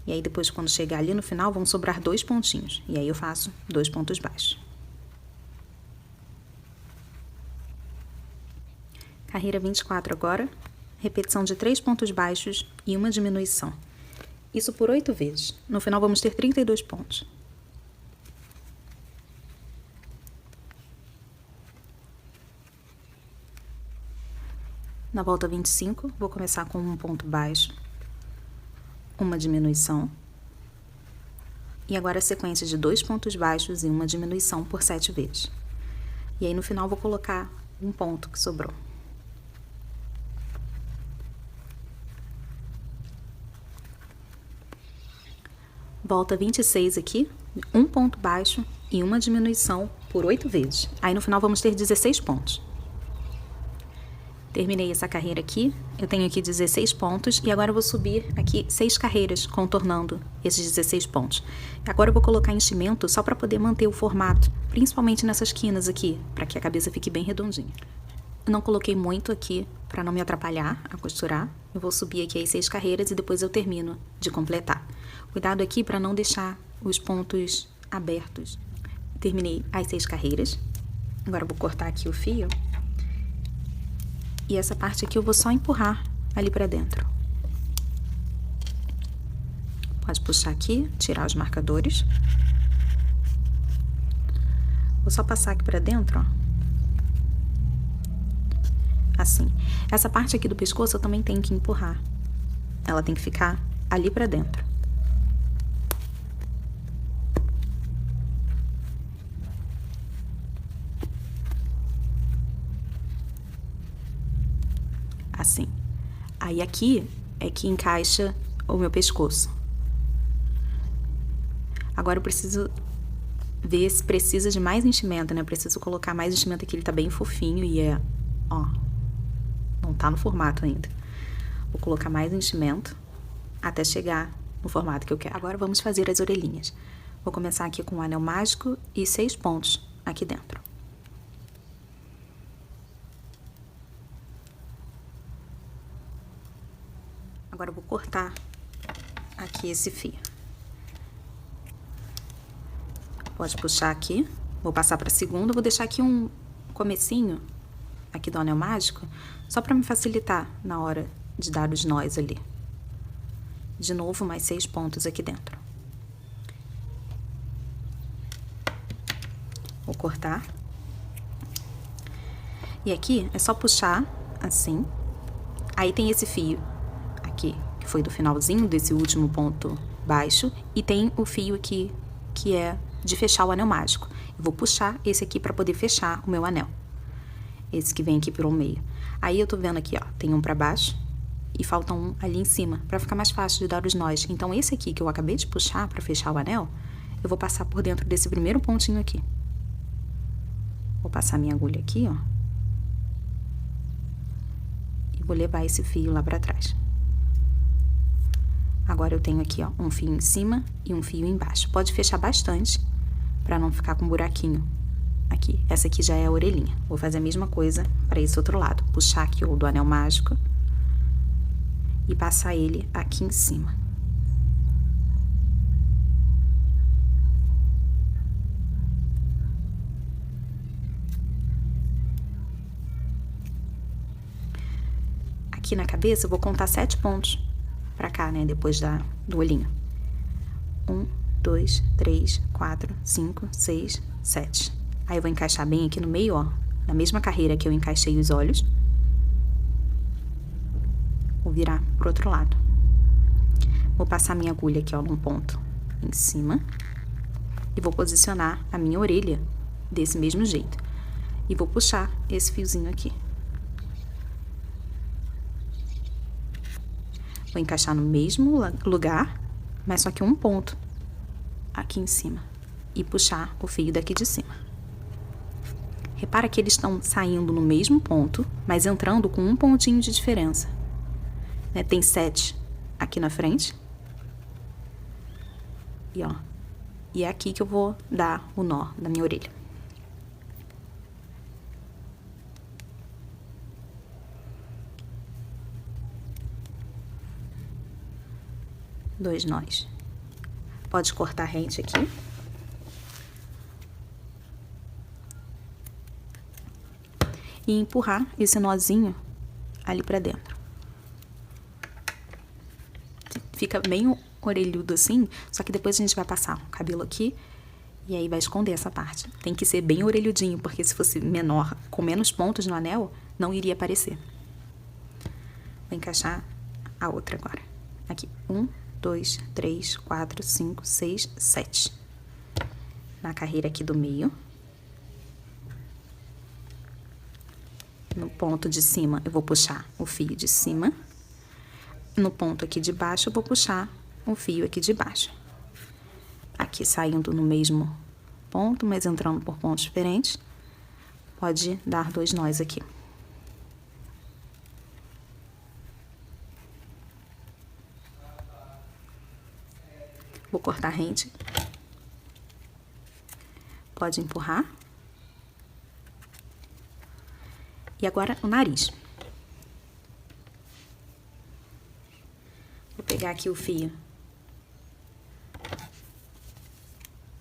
E aí depois, quando chegar ali no final, vão sobrar 2 pontinhos. E aí eu faço 2 pontos baixos. Carreira 24 agora, repetição de 3 pontos baixos e uma diminuição. Isso por 8 vezes. No final vamos ter 32 pontos. Na volta 25, vou começar com um ponto baixo, uma diminuição. E agora a sequência de 2 pontos baixos e uma diminuição por 7 vezes. E aí no final vou colocar um ponto que sobrou. Volta 26 aqui, um ponto baixo e uma diminuição por 8 vezes. Aí no final vamos ter 16 pontos. Terminei essa carreira aqui, eu tenho aqui 16 pontos e agora eu vou subir aqui 6 carreiras, contornando esses 16 pontos. Agora eu vou colocar enchimento só para poder manter o formato, principalmente nessas quinas aqui, para que a cabeça fique bem redondinha. Eu não coloquei muito aqui para não me atrapalhar a costurar. Eu vou subir aqui as 6 carreiras e depois eu termino de completar. Cuidado aqui para não deixar os pontos abertos. Terminei as 6 carreiras. Agora eu vou cortar aqui o fio. E essa parte aqui eu vou só empurrar ali para dentro. Pode puxar aqui, tirar os marcadores. Vou só passar aqui para dentro, ó. Assim. Essa parte aqui do pescoço eu também tenho que empurrar. Ela tem que ficar ali para dentro. Assim. Aí aqui é que encaixa o meu pescoço. Agora eu preciso ver se precisa de mais enchimento, né? Eu preciso colocar mais enchimento aqui, ele tá bem fofinho e ó, não tá no formato ainda. Vou colocar mais enchimento até chegar no formato que eu quero. Agora vamos fazer as orelhinhas. Vou começar aqui com um anel mágico e 6 pontos aqui dentro. Agora eu vou cortar aqui esse fio. Pode puxar aqui. Vou passar para a segunda. Vou deixar aqui um comecinho aqui do anel mágico, só para me facilitar na hora de dar os nós ali. De novo, mais 6 pontos aqui dentro. Vou cortar. E aqui é só puxar assim. Aí tem esse fio aqui, que foi do finalzinho desse último ponto baixo. E tem o fio aqui, que é de fechar o anel mágico. Eu vou puxar esse aqui pra poder fechar o meu anel. Esse que vem aqui pelo meio. Aí eu tô vendo aqui, ó, tem um pra baixo e falta um ali em cima, pra ficar mais fácil de dar os nós. Então, esse aqui que eu acabei de puxar pra fechar o anel, eu vou passar por dentro desse primeiro pontinho aqui. Vou passar minha agulha aqui, ó. E vou levar esse fio lá pra trás. Agora eu tenho aqui, ó, um fio em cima e um fio embaixo. Pode fechar bastante, pra não ficar com um buraquinho aqui. Essa aqui já é a orelhinha. Vou fazer a mesma coisa para esse outro lado. Puxar aqui o do anel mágico e passar ele aqui em cima. Aqui na cabeça eu vou contar 7 pontos pra cá, né? Depois do olhinho. 1, 2, 3, 4, 5, 6, 7. Aí eu vou encaixar bem aqui no meio, ó. Na mesma carreira que eu encaixei os olhos. Vou virar pro outro lado. Vou passar minha agulha aqui, ó, num ponto em cima. E vou posicionar a minha orelha desse mesmo jeito. E vou puxar esse fiozinho aqui. Vou encaixar no mesmo lugar, mas só que um ponto aqui em cima. E puxar o fio daqui de cima. Repara que eles estão saindo no mesmo ponto, mas entrando com um pontinho de diferença. Né? Tem 7 aqui na frente. E ó, e é aqui que eu vou dar o nó da minha orelha. Dois nós. Pode cortar rente aqui. E empurrar esse nozinho ali pra dentro. Fica bem orelhudo assim, só que depois a gente vai passar o cabelo aqui e aí vai esconder essa parte. Tem que ser bem orelhudinho, porque se fosse menor, com menos pontos no anel, não iria aparecer. Vou encaixar a outra agora. Aqui, 1, 2, 3, 4, 5, 6, 7. Na carreira aqui do meio. No ponto de cima, eu vou puxar o fio de cima. No ponto aqui de baixo, eu vou puxar o fio aqui de baixo. Aqui saindo no mesmo ponto, mas entrando por pontos diferentes. Pode dar 2 nós aqui. Vou cortar rente. Pode empurrar. E agora o nariz. Vou pegar aqui o fio.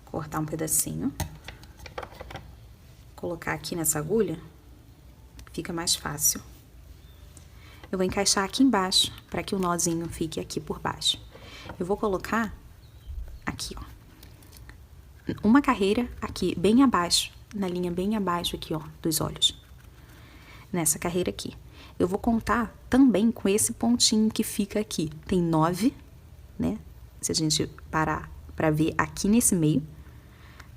Cortar um pedacinho. Colocar aqui nessa agulha. Fica mais fácil. Eu vou encaixar aqui embaixo, para que o nozinho fique aqui por baixo. Eu vou colocar aqui, ó. Uma carreira aqui, bem abaixo, na linha bem abaixo aqui, ó, dos olhos. Nessa carreira aqui. Eu vou contar também com esse pontinho que fica aqui. Tem 9, né? Se a gente parar pra ver aqui nesse meio.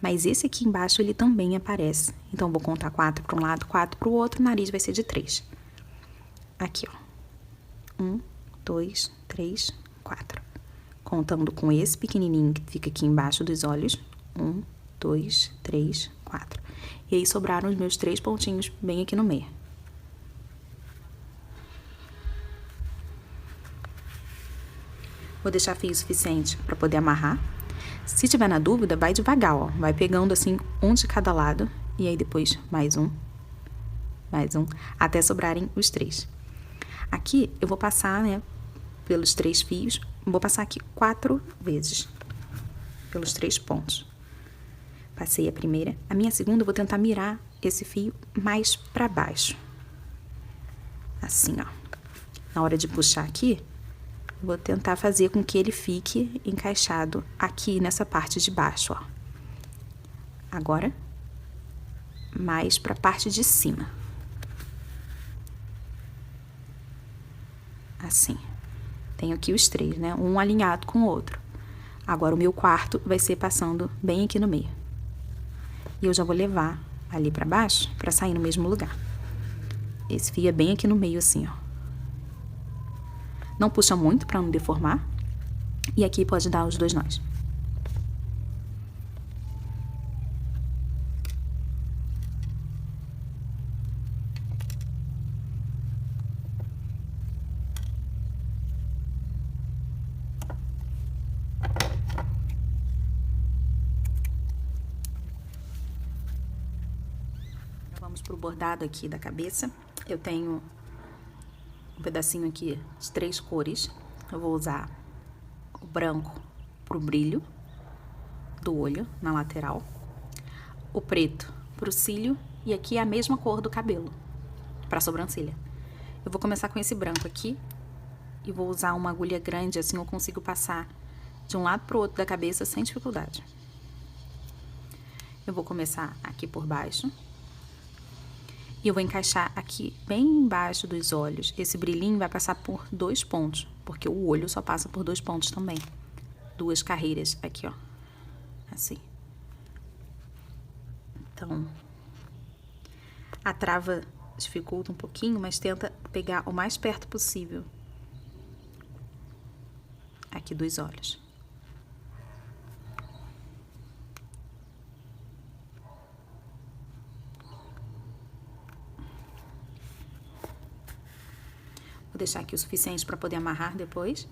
Mas esse aqui embaixo, ele também aparece. Então, eu vou contar 4 para um lado, 4 para o outro. O nariz vai ser de 3. Aqui, ó. 1, 2, 3, 4. Contando com esse pequenininho que fica aqui embaixo dos olhos. 1, 2, 3, 4. E aí, sobraram os meus 3 pontinhos bem aqui no meio. Vou deixar fio suficiente para poder amarrar. Se tiver na dúvida, vai devagar, ó. Vai pegando assim, um de cada lado. E aí depois mais um, até sobrarem os 3. Aqui eu vou passar, né, pelos 3 fios. Vou passar aqui 4 vezes. Pelos 3 pontos. Passei a primeira. A minha segunda eu vou tentar mirar esse fio mais para baixo. Assim, ó. Na hora de puxar aqui, vou tentar fazer com que ele fique encaixado aqui nessa parte de baixo, ó. Agora, mais para a parte de cima. Assim. Tenho aqui os três, né? Um alinhado com o outro. Agora, o meu quarto vai ser passando bem aqui no meio. E eu já vou levar ali pra baixo, pra sair no mesmo lugar. Esse fio é bem aqui no meio, assim, ó. Não puxa muito pra não deformar. E aqui pode dar os 2 nós. Vamos pro bordado aqui da cabeça. Eu tenho um pedacinho aqui de 3 cores. Eu vou usar o branco pro brilho do olho, na lateral. O preto pro cílio. E aqui é a mesma cor do cabelo, pra sobrancelha. Eu vou começar com esse branco aqui. E vou usar uma agulha grande, assim eu consigo passar de um lado pro outro da cabeça sem dificuldade. Eu vou começar aqui por baixo. E eu vou encaixar aqui bem embaixo dos olhos. Esse brilhinho vai passar por 2 pontos, porque o olho só passa por 2 pontos também. 2 carreiras aqui, ó. Assim. Então, a trava dificulta um pouquinho, mas tenta pegar o mais perto possível aqui dos olhos. Vou deixar aqui o suficiente para poder amarrar depois.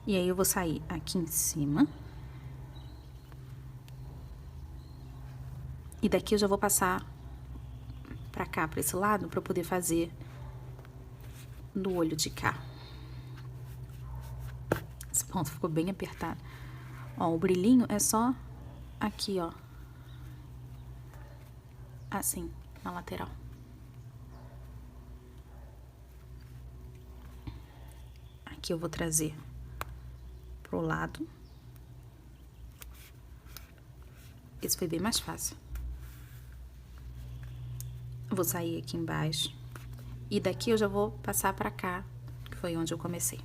E aí eu vou sair aqui em cima. E daqui eu já vou passar pra cá, pra esse lado, pra eu poder fazer do olho de cá. Esse ponto ficou bem apertado. Ó, o brilhinho é só aqui, ó. Assim, na lateral. Aqui eu vou trazer pro lado. Esse foi bem mais fácil. Vou sair aqui embaixo. E daqui eu já vou passar pra cá, que foi onde eu comecei.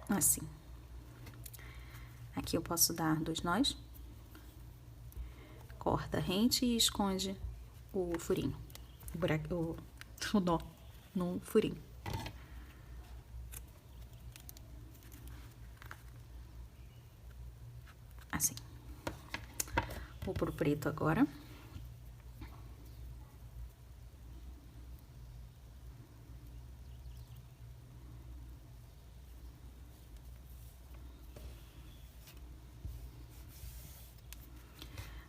Assim. Aqui eu posso dar 2 nós. Corta rente e esconde o furinho. O buraco, o nó no furinho. Assim. Vou pro preto agora.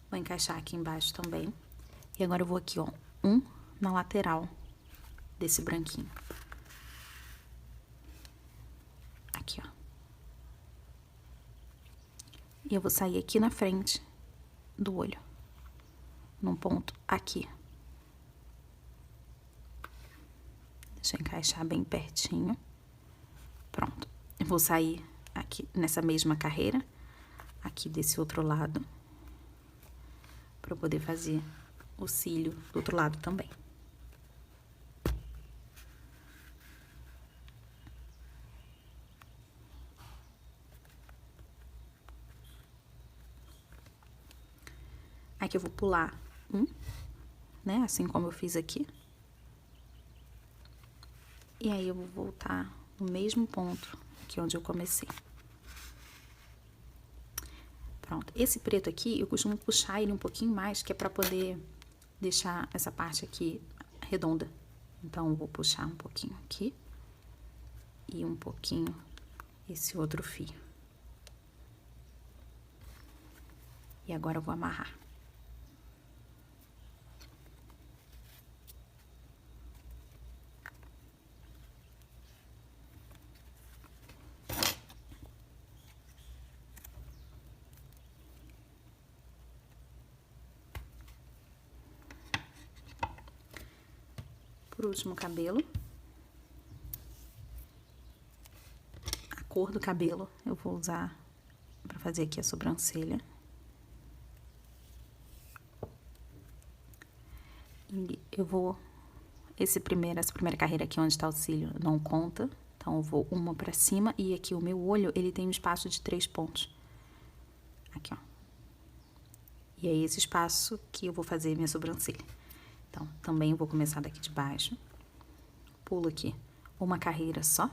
Vou encaixar aqui embaixo também. E agora eu vou aqui, ó, um na lateral desse branquinho. Aqui, ó. E eu vou sair aqui na frente do olho. Num ponto aqui. Deixa eu encaixar bem pertinho. Pronto. Eu vou sair aqui nessa mesma carreira, aqui desse outro lado, pra eu poder fazer o cílio do outro lado também. Aqui eu vou pular um, né? Assim como eu fiz aqui. E aí eu vou voltar no mesmo ponto que onde eu comecei. Pronto. Esse preto aqui, eu costumo puxar ele um pouquinho mais, que é pra poder deixar essa parte aqui redonda. Então, eu vou puxar um pouquinho aqui. E um pouquinho esse outro fio. E agora eu vou amarrar. por último, o cabelo. A cor do cabelo eu vou usar pra fazer aqui a sobrancelha. E eu vou... essa primeira carreira aqui onde tá o cílio não conta. Então, eu vou uma pra cima e aqui o meu olho, ele tem um espaço de 3 pontos. Aqui, ó. E é esse espaço que eu vou fazer minha sobrancelha. Então, também eu vou começar daqui de baixo. Pulo aqui uma carreira só,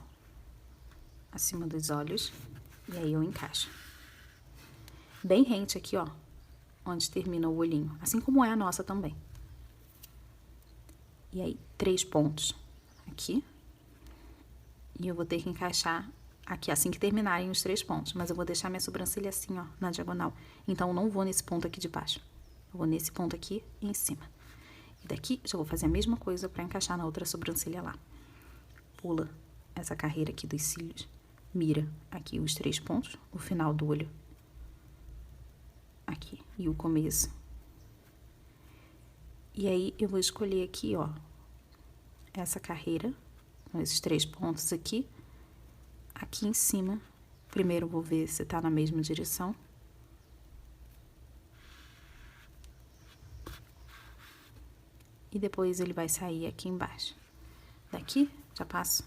acima dos olhos, e aí eu encaixo. Bem rente aqui, ó, onde termina o olhinho, assim como é a nossa também. E aí, 3 pontos aqui. E eu vou ter que encaixar aqui, assim que terminarem os 3 pontos. Mas eu vou deixar minha sobrancelha assim, ó, na diagonal. Então, eu não vou nesse ponto aqui de baixo. Eu vou nesse ponto aqui e em cima. E daqui, já vou fazer a mesma coisa pra encaixar na outra sobrancelha lá. Pula essa carreira aqui dos cílios. Mira aqui os 3 pontos, o final do olho. Aqui, e o começo. E aí, eu vou escolher aqui, ó, essa carreira, com esses 3 pontos aqui. Aqui em cima, primeiro eu vou ver se tá na mesma direção. E depois ele vai sair aqui embaixo. Daqui, já passo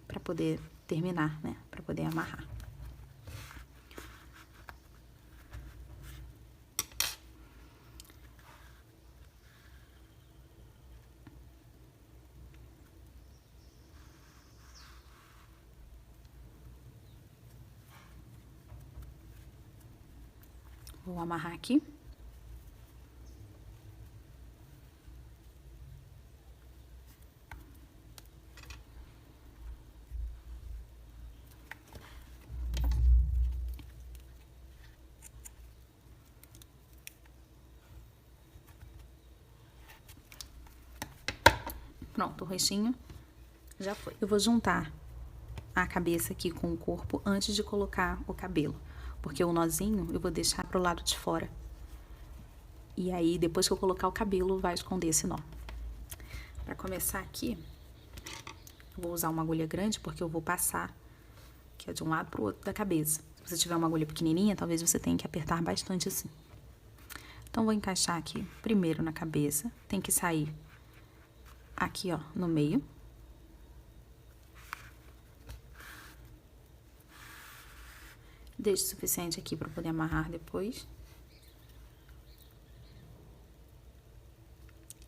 pra poder terminar, né? Pra poder amarrar. Vou amarrar aqui. Pronto, o rostinho já foi. Eu vou juntar a cabeça aqui com o corpo antes de colocar o cabelo. Porque o nozinho eu vou deixar pro lado de fora. E aí, depois que eu colocar o cabelo, vai esconder esse nó. Pra começar aqui, eu vou usar uma agulha grande, porque eu vou passar, que é de um lado pro outro da cabeça. Se você tiver uma agulha pequenininha, talvez você tenha que apertar bastante assim. Então, vou encaixar aqui primeiro na cabeça. Tem que sair aqui, ó, no meio. Deixo o suficiente aqui para poder amarrar depois.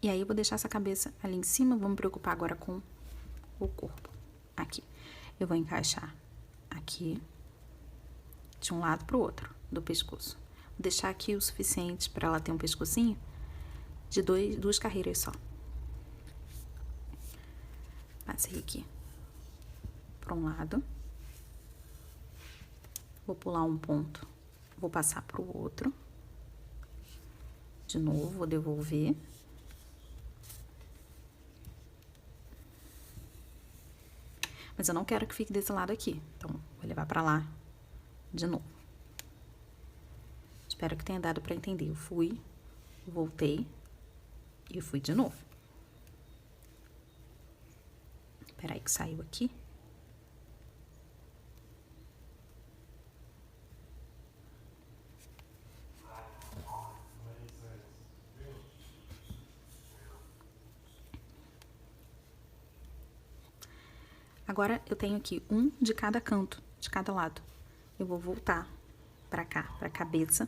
E aí, eu vou deixar essa cabeça ali em cima. Vou me preocupar agora com o corpo. Aqui. Eu vou encaixar aqui, de um lado pro outro, do pescoço. Vou deixar aqui o suficiente para ela ter um pescocinho de 2 carreiras só. Passei aqui para um lado. Vou pular um ponto. Vou passar pro outro. De novo, vou devolver. Mas eu não quero que fique desse lado aqui. Então, vou levar pra lá de novo. Espero que tenha dado pra entender. Eu fui, voltei e fui de novo. Espera aí que saiu aqui. Agora, eu tenho aqui um de cada canto, de cada lado. Eu vou voltar pra cá, pra cabeça.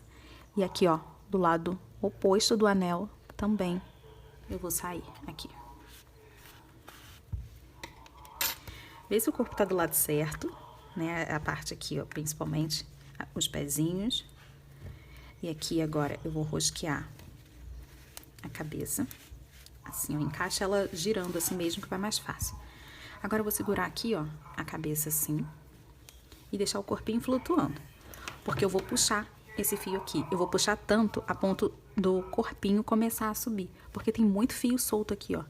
E aqui, ó, do lado oposto do anel, também, eu vou sair aqui. Vê se o corpo tá do lado certo, né? A parte aqui, ó, principalmente, os pezinhos. E aqui, agora, eu vou rosquear a cabeça. Assim, ó, encaixa ela girando assim mesmo, que vai mais fácil. Agora, eu vou segurar aqui, ó, a cabeça assim, e deixar o corpinho flutuando. Porque eu vou puxar esse fio aqui. Eu vou puxar tanto a ponto do corpinho começar a subir. Porque tem muito fio solto aqui, ó.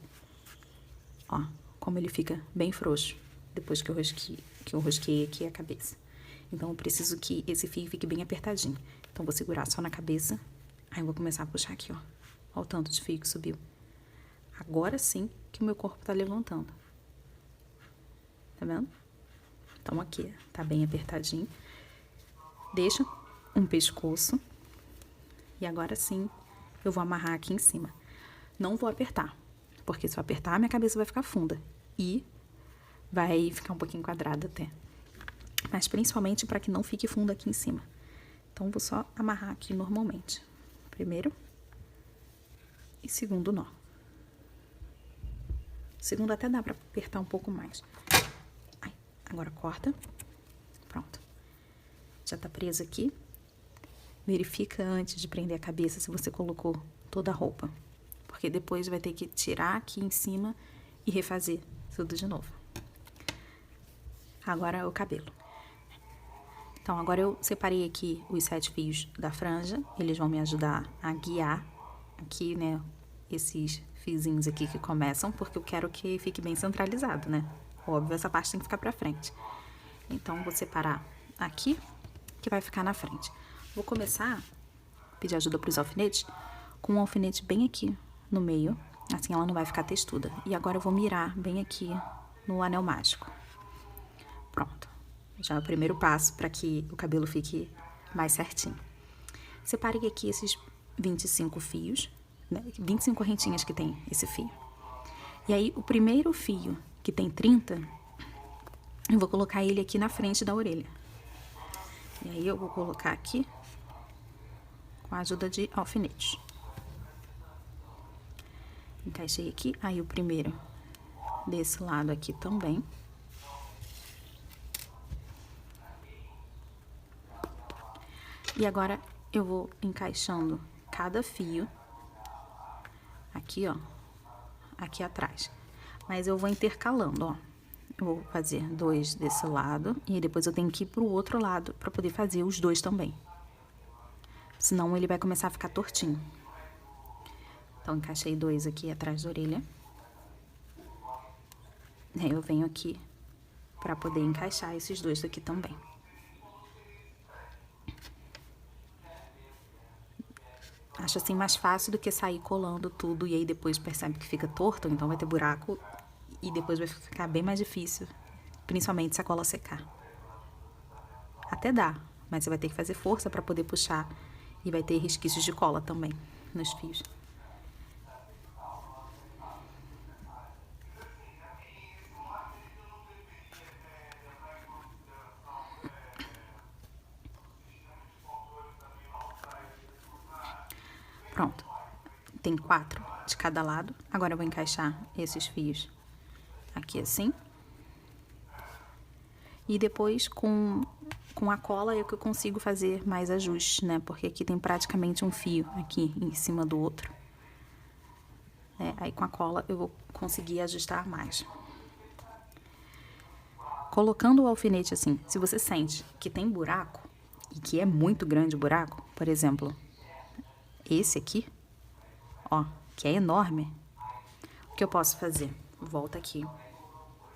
Ó, como ele fica bem frouxo, depois que eu rosqueei aqui a cabeça. Então, eu preciso que esse fio fique bem apertadinho. Então, vou segurar só na cabeça. Aí, eu vou começar a puxar aqui, ó. Ó o tanto de fio que subiu. Agora sim que o meu corpo tá levantando. Tá vendo? Então aqui, tá bem apertadinho. Deixa um pescoço. E agora sim, eu vou amarrar aqui em cima. Não vou apertar, porque se eu apertar, minha cabeça vai ficar funda. E vai ficar um pouquinho quadrada até. Mas principalmente para que não fique funda aqui em cima. Então, vou só amarrar aqui normalmente. Primeiro e segundo nó. O segundo até dá para apertar um pouco mais. Ai, agora corta. Pronto. Já tá preso aqui. Verifica antes de prender a cabeça se você colocou toda a roupa. Porque depois vai ter que tirar aqui em cima e refazer tudo de novo. Agora o cabelo. Então, agora eu separei aqui os 7 fios da franja. Eles vão me ajudar a guiar aqui, né, esses fiozinhos aqui que começam, porque eu quero que fique bem centralizado, né? Óbvio, essa parte tem que ficar pra frente. Então, vou separar aqui, que vai ficar na frente. Vou começar a pedir ajuda pros alfinetes, com um alfinete bem aqui no meio, assim ela não vai ficar textuda. E agora eu vou mirar bem aqui no anel mágico. Pronto. Já é o primeiro passo para que o cabelo fique mais certinho. Separei aqui esses 25 fios, né? 25 correntinhas que tem esse fio. E aí, o primeiro fio, que tem 30, eu vou colocar ele aqui na frente da orelha. E aí, eu vou colocar aqui com a ajuda de alfinetes. Encaixei aqui, aí o primeiro desse lado aqui também. E agora, eu vou encaixando cada fio aqui, ó, aqui atrás. Mas eu vou intercalando, ó. Eu vou fazer 2 desse lado e depois eu tenho que ir pro outro lado pra poder fazer os 2 também. Senão ele vai começar a ficar tortinho. Então, encaixei 2 aqui atrás da orelha. Aí eu venho aqui pra poder encaixar esses 2 daqui também. Acho assim mais fácil do que sair colando tudo e aí depois percebe que fica torto, então vai ter buraco e depois vai ficar bem mais difícil, principalmente se a cola secar. Até dá, mas você vai ter que fazer força para poder puxar e vai ter resquícios de cola também nos fios. Pronto. Tem 4 de cada lado. Agora eu vou encaixar esses fios aqui assim. E depois com a cola é que eu consigo fazer mais ajustes, né? Porque aqui tem praticamente um fio aqui em cima do outro. Aí com a cola eu vou conseguir ajustar mais. Colocando o alfinete assim, se você sente que tem buraco e que é muito grande o buraco, por exemplo, esse aqui, ó, que é enorme, o que eu posso fazer? Volta aqui,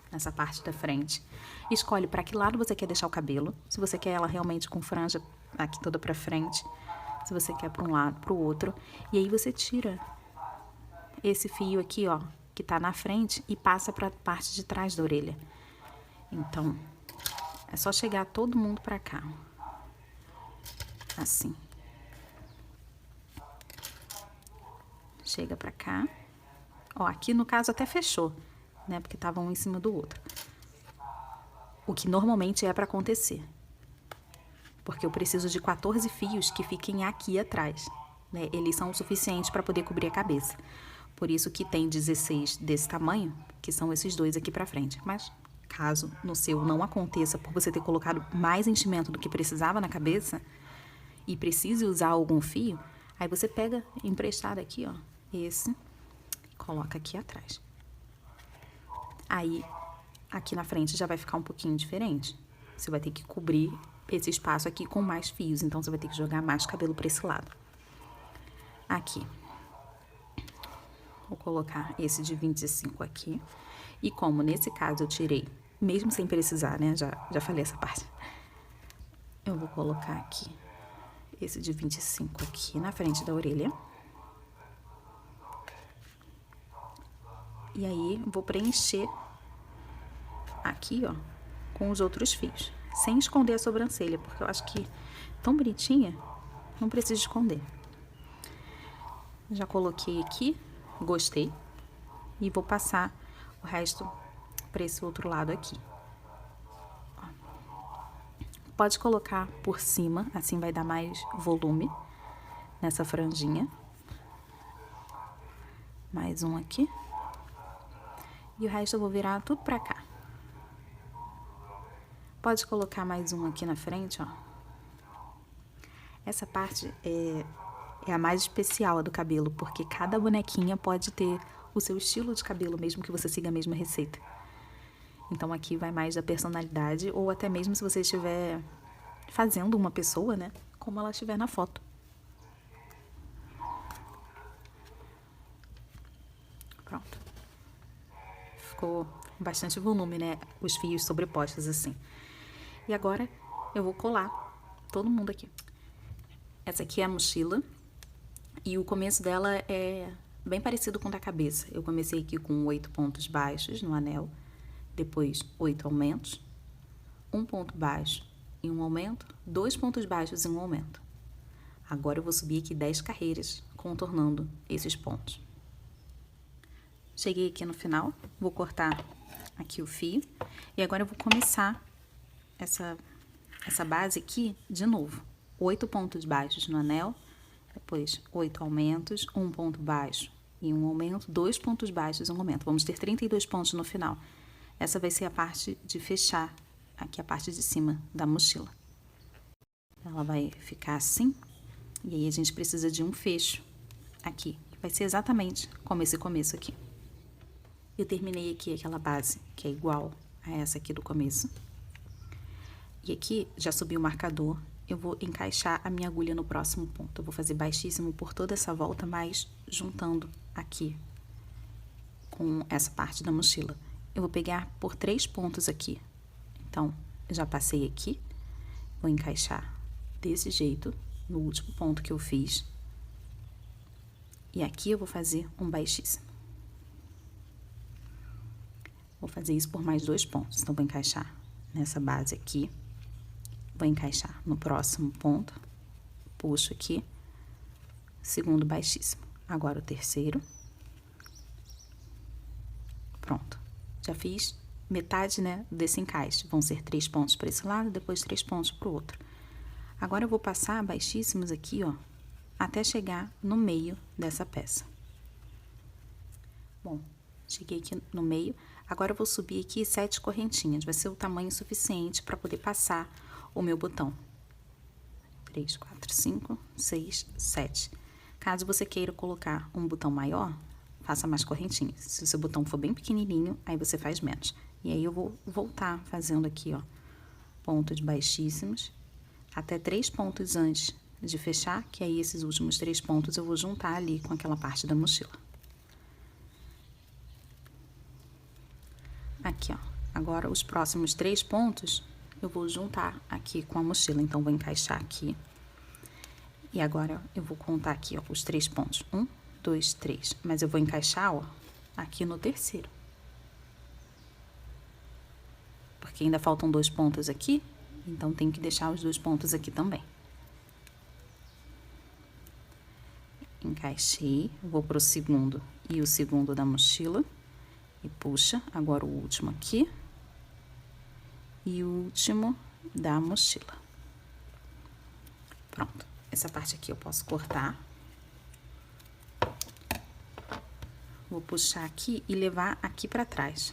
nessa parte da frente. Escolhe para que lado você quer deixar o cabelo. Se você quer ela realmente com franja aqui toda pra frente. Se você quer para um lado, pro outro. E aí você tira esse fio aqui, ó, que tá na frente e passa pra parte de trás da orelha. Então, é só chegar todo mundo pra cá. Assim. Chega pra cá. Ó, aqui no caso até fechou, né? Porque tava um em cima do outro. O que normalmente é pra acontecer. Porque eu preciso de 14 fios que fiquem aqui atrás, né? Eles são o suficiente pra poder cobrir a cabeça. Por isso que tem 16 desse tamanho, que são esses 2 aqui pra frente. Mas, caso no seu não aconteça por você ter colocado mais enchimento do que precisava na cabeça e precise usar algum fio, aí você pega emprestado aqui, ó, esse, e coloca aqui atrás. Aí, aqui na frente já vai ficar um pouquinho diferente. Você vai ter que cobrir esse espaço aqui com mais fios, então você vai ter que jogar mais cabelo pra esse lado. Aqui. Vou colocar esse de 25 aqui. E como nesse caso eu tirei, mesmo sem precisar, né? Já falei essa parte. Eu vou colocar aqui esse de 25 aqui na frente da orelha. E aí, vou preencher aqui, ó, com os outros fios, sem esconder a sobrancelha, porque eu acho que tão bonitinha, não precisa esconder. Já coloquei aqui, gostei, e vou passar o resto para esse outro lado aqui. Ó. Pode colocar por cima, assim vai dar mais volume nessa franjinha. Mais um aqui. E o resto eu vou virar tudo pra cá. Pode colocar mais um aqui na frente, ó. Essa parte é a mais especial, a do cabelo, porque cada bonequinha pode ter o seu estilo de cabelo, mesmo que você siga a mesma receita. Então, aqui vai mais da personalidade, ou até mesmo se você estiver fazendo uma pessoa, né? Como ela estiver na foto. Pronto. Ficou bastante volume, né? Os fios sobrepostos assim. E agora eu vou colar todo mundo aqui. Essa aqui é a mochila. E o começo dela é bem parecido com o da cabeça. Eu comecei aqui com 8 pontos baixos no anel. Depois 8 aumentos. 1 ponto baixo e 1 aumento. 2 pontos baixos e 1 aumento. Agora eu vou subir aqui 10 carreiras, contornando esses pontos. Cheguei aqui no final, vou cortar aqui o fio. E agora eu vou começar essa base aqui de novo. 8 pontos baixos no anel, depois 8 aumentos, 1 ponto baixo e 1 aumento, 2 pontos baixos e 1 aumento. Vamos ter 32 pontos no final. Essa vai ser a parte de fechar aqui a parte de cima da mochila. Ela vai ficar assim, e aí a gente precisa de um fecho aqui. Vai ser exatamente como esse começo aqui. Eu terminei aqui aquela base, que é igual a essa aqui do começo. E aqui, já subi o marcador, eu vou encaixar a minha agulha no próximo ponto. Eu vou fazer baixíssimo por toda essa volta, mas juntando aqui com essa parte da mochila. Eu vou pegar por 3 pontos aqui. Então, já passei aqui, vou encaixar desse jeito, no último ponto que eu fiz. E aqui eu vou fazer um baixíssimo. Vou fazer isso por mais 2 pontos. Então, vou encaixar nessa base aqui. Vou encaixar no próximo ponto. Puxo aqui. Segundo baixíssimo. Agora o terceiro. Pronto. Já fiz metade, né, desse encaixe. Vão ser 3 pontos para esse lado, depois 3 pontos para o outro. Agora eu vou passar baixíssimos aqui, ó, até chegar no meio dessa peça. Bom, cheguei aqui no meio. Agora eu vou subir aqui 7 correntinhas. Vai ser o tamanho suficiente para poder passar o meu botão. 3, 4, 5, 6, 7. Caso você queira colocar um botão maior, faça mais correntinhas. Se o seu botão for bem pequenininho, aí você faz menos. E aí eu vou voltar fazendo aqui, ó, pontos baixíssimos, até 3 pontos antes de fechar, que aí esses últimos 3 pontos eu vou juntar ali com aquela parte da mochila. Aqui, ó. Agora, os próximos 3 pontos, eu vou juntar aqui com a mochila. Então, vou encaixar aqui. E agora, eu vou contar aqui, ó, os 3 pontos. 1, 2, 3. Mas eu vou encaixar, ó, aqui no terceiro. Porque ainda faltam 2 pontos aqui, então tem que deixar os 2 pontos aqui também. Encaixei, vou pro segundo e o segundo da mochila. E puxa, agora o último aqui. E o último da mochila. Pronto. Essa parte aqui eu posso cortar. Vou puxar aqui e levar aqui pra trás.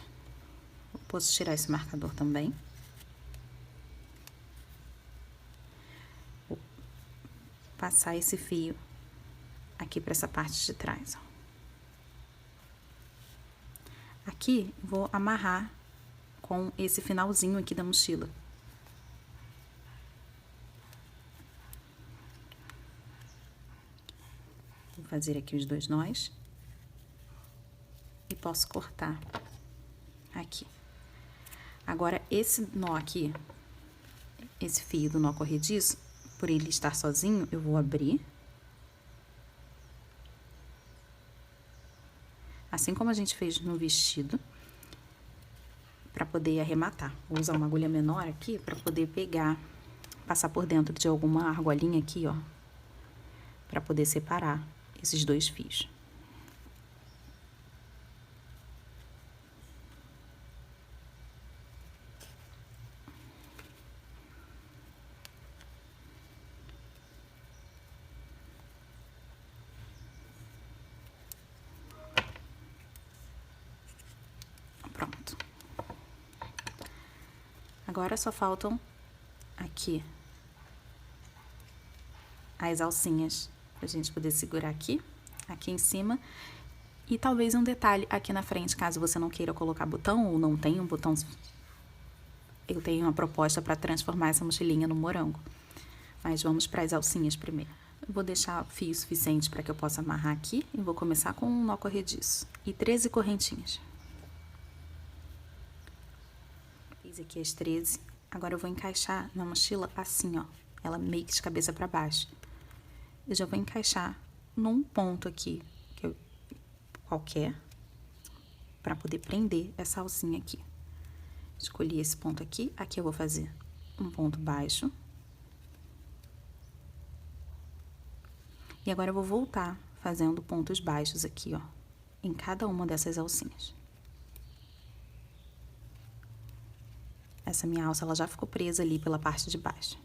Eu posso tirar esse marcador também. Vou passar esse fio aqui pra essa parte de trás, ó. Aqui, vou amarrar com esse finalzinho aqui da mochila. Vou fazer aqui os 2 nós. E posso cortar aqui. Agora, esse nó aqui, esse fio do nó corrediço, por ele estar sozinho, eu vou abrir. assim como a gente fez no vestido, para poder arrematar. Vou usar uma agulha menor aqui para poder pegar, passar por dentro de alguma argolinha aqui, ó, para poder separar esses dois fios. Pronto. Agora só faltam aqui as alcinhas pra gente poder segurar aqui em cima. E talvez um detalhe aqui na frente, caso você não queira colocar botão ou não tenha um botão. Eu tenho uma proposta para transformar essa mochilinha no morango. Mas vamos para as alcinhas primeiro. Eu vou deixar fio suficiente para que eu possa amarrar aqui e vou começar com um nó corrediço e 13 correntinhas. Fiz aqui as 13. Agora eu vou encaixar na mochila assim, ó. Ela meio que de cabeça para baixo. Eu já vou encaixar num ponto aqui, qualquer, para poder prender essa alcinha aqui. Escolhi esse ponto aqui. Aqui eu vou fazer um ponto baixo. E agora eu vou voltar fazendo pontos baixos aqui, ó, em cada uma dessas alcinhas. Essa minha alça, ela já ficou presa ali pela parte de baixo.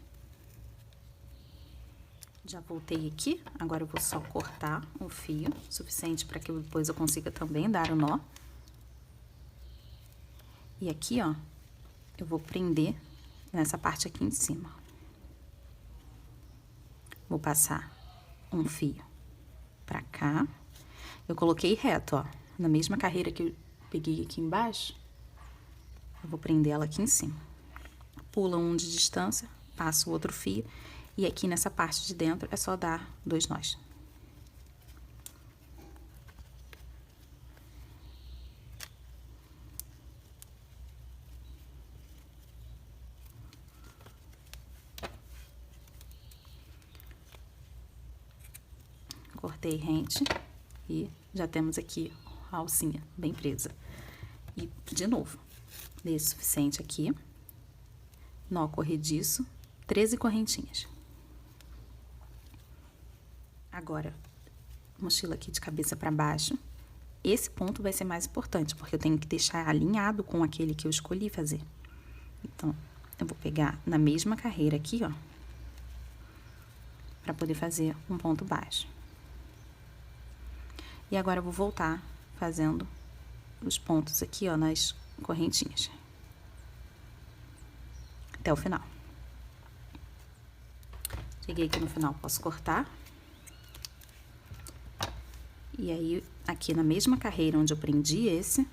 Já voltei aqui, agora eu vou só cortar o fio, suficiente para que depois eu consiga também dar o nó. E aqui, ó, eu vou prender nessa parte aqui em cima. Vou passar um fio pra cá. Eu coloquei reto, ó, na mesma carreira que eu peguei aqui embaixo. Eu vou prender ela aqui em cima. Pula um de distância, passo o outro fio. E aqui nessa parte de dentro é só dar 2 nós. Cortei rente e já temos aqui a alcinha bem presa. E, de novo, dei o suficiente aqui, nó corrediço, 13 correntinhas. Agora, mochila aqui de cabeça para baixo. Esse ponto vai ser mais importante, porque eu tenho que deixar alinhado com aquele que eu escolhi fazer. Então, eu vou pegar na mesma carreira aqui, ó, para poder fazer um ponto baixo. E agora eu vou voltar fazendo os pontos aqui, ó, nas correntinhas. Até o final. Cheguei aqui no final, posso cortar. E aí, aqui na mesma carreira onde eu prendi esse,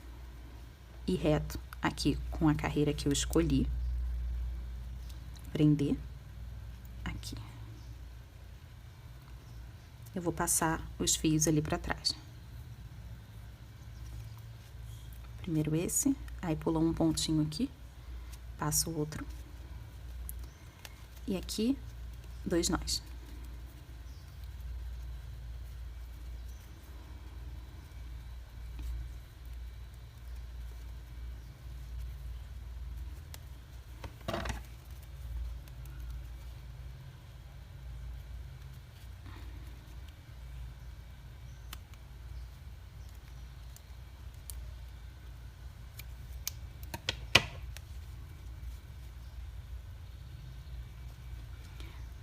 e reto aqui com a carreira que eu escolhi, prender aqui. Eu vou passar os fios ali pra trás. Primeiro esse, aí pula um pontinho aqui, passo o outro. E aqui, 2 nós.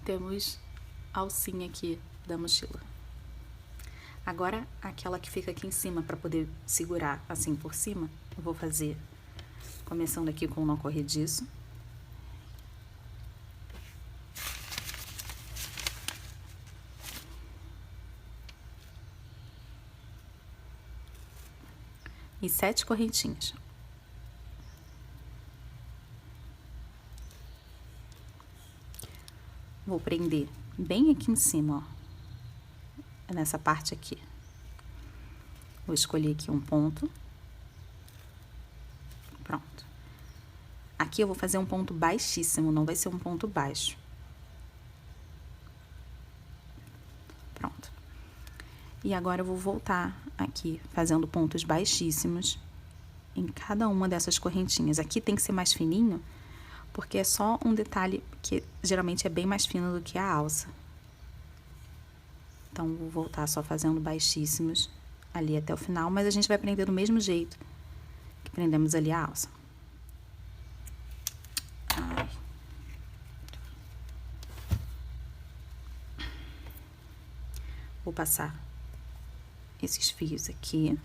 Temos a alcinha aqui da mochila. Agora, aquela que fica aqui em cima para poder segurar assim por cima, eu vou fazer começando aqui com o nó corrediço. E 7 correntinhas. Vou prender bem aqui em cima, ó, nessa parte aqui. Vou escolher aqui um ponto. Pronto. Aqui eu vou fazer um ponto baixíssimo, não vai ser um ponto baixo. Pronto. E agora eu vou voltar aqui, fazendo pontos baixíssimos em cada uma dessas correntinhas. Aqui tem que ser mais fininho, porque é só um detalhe que geralmente é bem mais fino do que a alça. Então, vou voltar só fazendo baixíssimos ali até o final, mas a gente vai prender do mesmo jeito que prendemos ali a alça. Ai. Vou passar esses fios aqui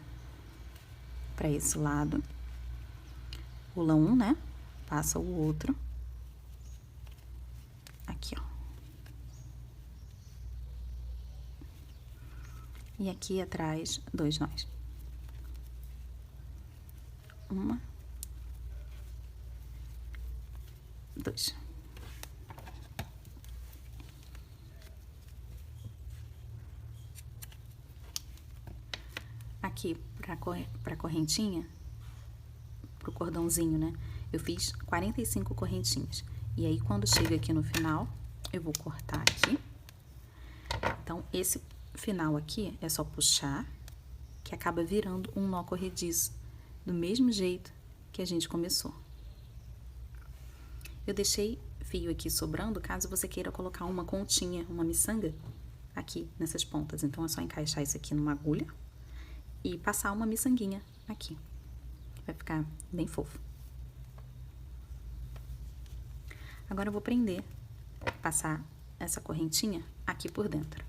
para esse lado. Pula um, né? Passa o outro. Aqui, ó. E aqui atrás, 2 nós. Uma. 2. Aqui, pra correntinha, pro cordãozinho, né? Eu fiz 45 correntinhas. E aí, quando chega aqui no final, eu vou cortar aqui. Então, esse final aqui é só puxar, que acaba virando um nó corrediço, do mesmo jeito que a gente começou. Eu deixei fio aqui sobrando, caso você queira colocar uma continha, uma miçanga, aqui nessas pontas. Então, é só encaixar isso aqui numa agulha e passar uma miçanguinha aqui. Vai ficar bem fofo. Agora eu vou prender, passar essa correntinha aqui por dentro.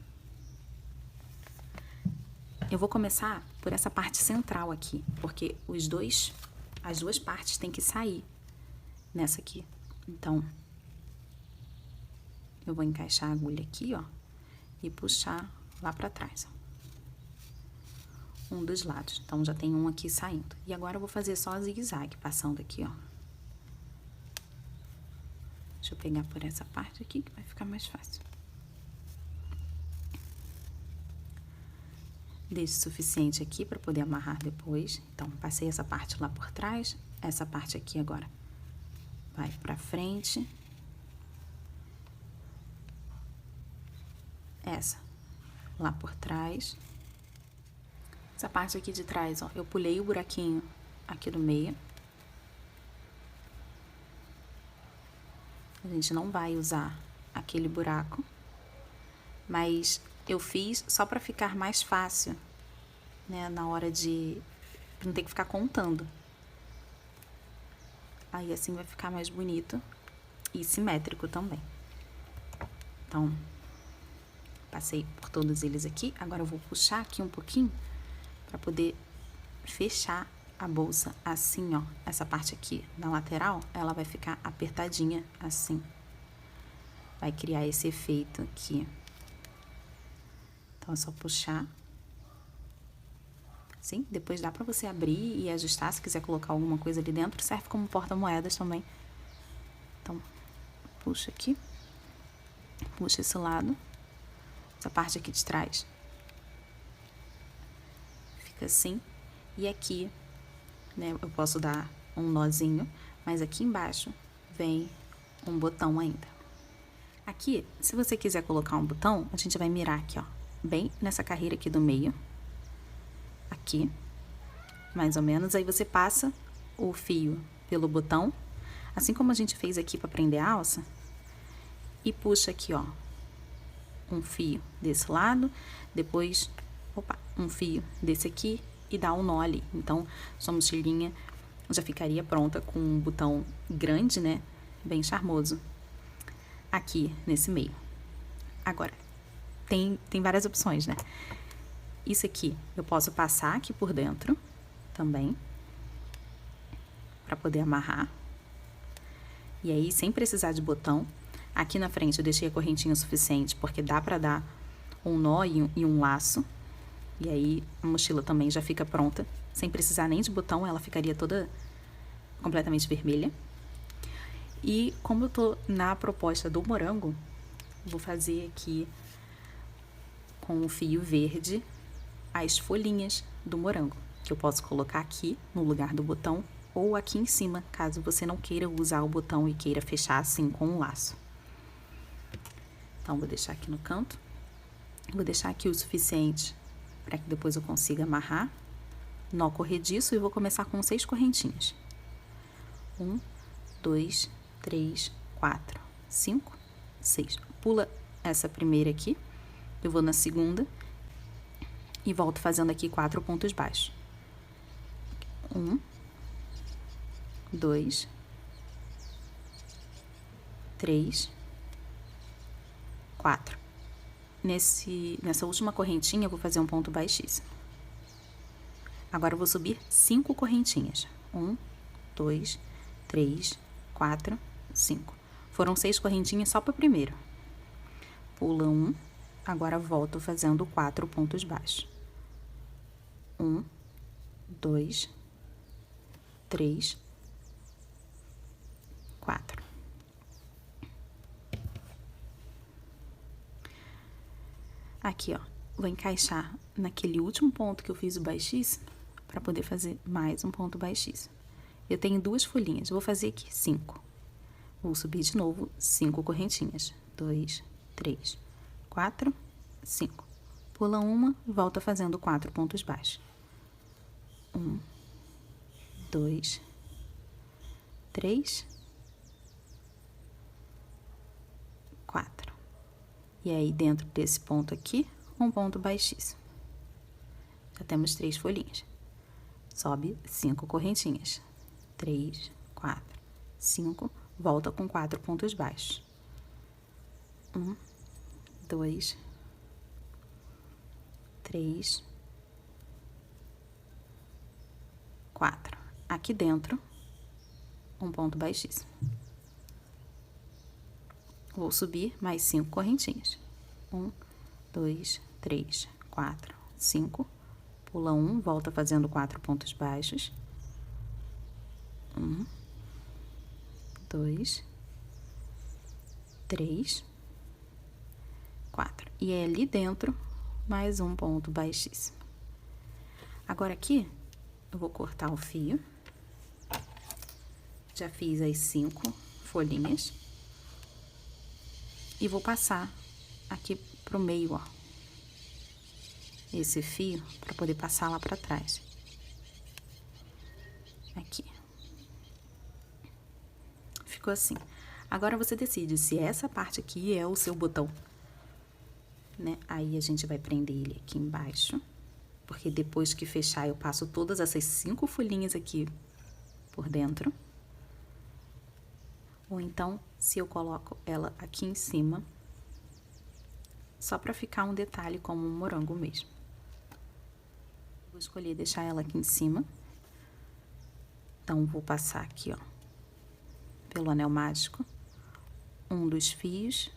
Eu vou começar por essa parte central aqui, porque as duas partes têm que sair nessa aqui. Então, eu vou encaixar a agulha aqui, ó, e puxar lá pra trás, ó. Um dos lados. Então, já tem um aqui saindo. E agora eu vou fazer só zigue-zague, passando aqui, ó. Deixa eu pegar por essa parte aqui, que vai ficar mais fácil. Deixe o suficiente aqui para poder amarrar depois. Então, passei essa parte lá por trás. Essa parte aqui agora vai pra frente. Essa lá por trás. Essa parte aqui de trás, ó, eu pulei o buraquinho aqui do meio. A gente não vai usar aquele buraco, mas eu fiz só pra ficar mais fácil, né, na hora de não ter que ficar contando. Aí assim vai ficar mais bonito e simétrico também. Então, passei por todos eles aqui. Agora eu vou puxar aqui um pouquinho para poder fechar a bolsa assim, ó. Essa parte aqui na lateral, ela vai ficar apertadinha assim. Vai criar esse efeito aqui. Então, é só puxar. Assim, depois dá pra você abrir e ajustar, se quiser colocar alguma coisa ali dentro. Serve como porta-moedas também. Então, puxa aqui. Puxa esse lado. Essa parte aqui de trás. Fica assim. E aqui, né, eu posso dar um nozinho, mas aqui embaixo vem um botão ainda. Aqui, se você quiser colocar um botão, a gente vai mirar aqui, ó, bem nessa carreira aqui do meio. Aqui, mais ou menos. Aí você passa o fio pelo botão, assim como a gente fez aqui para prender a alça, e puxa aqui, ó, um fio desse lado, depois, um fio desse aqui e dá um nó ali. Então, sua mochilinha já ficaria pronta com um botão grande, né, bem charmoso, aqui nesse meio. Agora, tem várias opções, né? Isso aqui, eu posso passar aqui por dentro também, para poder amarrar. E aí, sem precisar de botão, aqui na frente eu deixei a correntinha o suficiente, porque dá pra dar um nó e um laço. E aí, a mochila também já fica pronta, sem precisar nem de botão, ela ficaria toda completamente vermelha. E como eu tô na proposta do morango, vou fazer aqui com o fio verde as folhinhas do morango, que eu posso colocar aqui no lugar do botão ou aqui em cima, caso você não queira usar o botão e queira fechar assim com um laço. Então, vou deixar aqui no canto. Vou deixar aqui o suficiente para que depois eu consiga amarrar. Nó corrediço e vou começar com 6 correntinhas. 1, 2, 3, 4, 5, 6. Pula essa primeira aqui, eu vou na segunda e volto fazendo aqui 4 pontos baixos. 1, 2, 3, 4. Nessa última correntinha, eu vou fazer um ponto baixíssimo. Agora, eu vou subir 5 correntinhas. 1, 2, 3, 4, 5. Foram 6 correntinhas só para o primeiro. Pula 1, agora volto fazendo 4 pontos baixos. 1, 2, 3, 4. Aqui, ó, vou encaixar naquele último ponto que eu fiz o baixíssimo, para poder fazer mais um ponto baixíssimo. Eu tenho 2 folhinhas, vou fazer aqui 5. Vou subir de novo 5 correntinhas. 2, 3, 4, 5. Pula uma, volta fazendo 4 pontos baixos. 1, 2, 3, 4. E aí, dentro desse ponto aqui, um ponto baixíssimo. Já temos 3 folhinhas. Sobe 5 correntinhas. 3, 4, 5. Volta com 4 pontos baixos. 1, 2, 3, 4. Aqui dentro, um ponto baixíssimo. Vou subir mais 5 correntinhas. 1, 2, 3, 4, 5. Pula 1, volta fazendo 4 pontos baixos. 1, 2, 3, 4. E é ali dentro, mais um ponto baixíssimo. Agora aqui, eu vou cortar o fio. Já fiz as 5 folhinhas. E vou passar aqui pro meio, ó, esse fio, para poder passar lá para trás. Aqui. Ficou assim. Agora, você decide se essa parte aqui é o seu botão, né? Aí, a gente vai prender ele aqui embaixo, porque depois que fechar, eu passo todas essas 5 folhinhas aqui por dentro. Ou então, se eu coloco ela aqui em cima, só para ficar um detalhe como um morango mesmo. Vou escolher deixar ela aqui em cima. Então, vou passar aqui, ó, pelo anel mágico, um dos fios.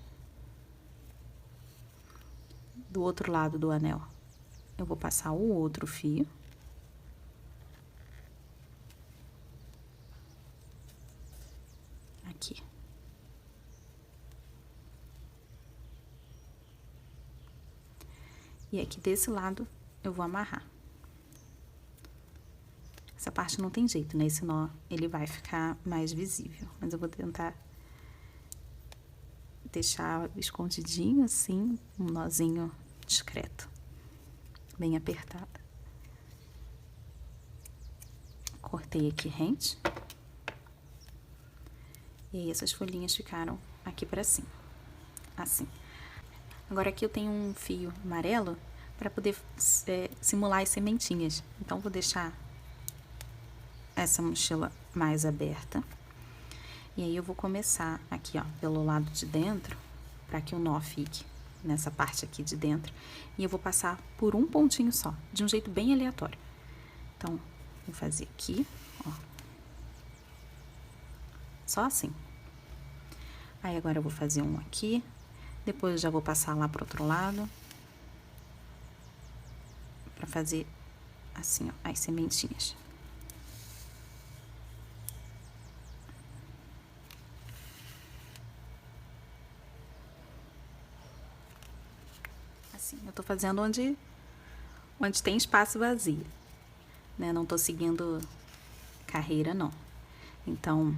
Do outro lado do anel, eu vou passar o outro fio. Aqui. E aqui desse lado, eu vou amarrar. Essa parte não tem jeito, né? Esse nó, ele vai ficar mais visível. Mas eu vou tentar deixar escondidinho, assim, um nozinho discreto. Bem apertado. Cortei aqui rente. E aí, essas folhinhas ficaram aqui pra cima. Assim. Agora, aqui eu tenho um fio amarelo para poder simular as sementinhas. Então, vou deixar essa mochila mais aberta. E aí, eu vou começar aqui, ó, pelo lado de dentro, para que o nó fique nessa parte aqui de dentro. E eu vou passar por um pontinho só, de um jeito bem aleatório. Então, vou fazer aqui, ó. Só assim. Aí, agora eu vou fazer um aqui. Depois eu já vou passar lá pro outro lado. Pra fazer assim, ó, as sementinhas. Assim, eu tô fazendo onde tem espaço vazio, né? Não tô seguindo carreira, não. Então,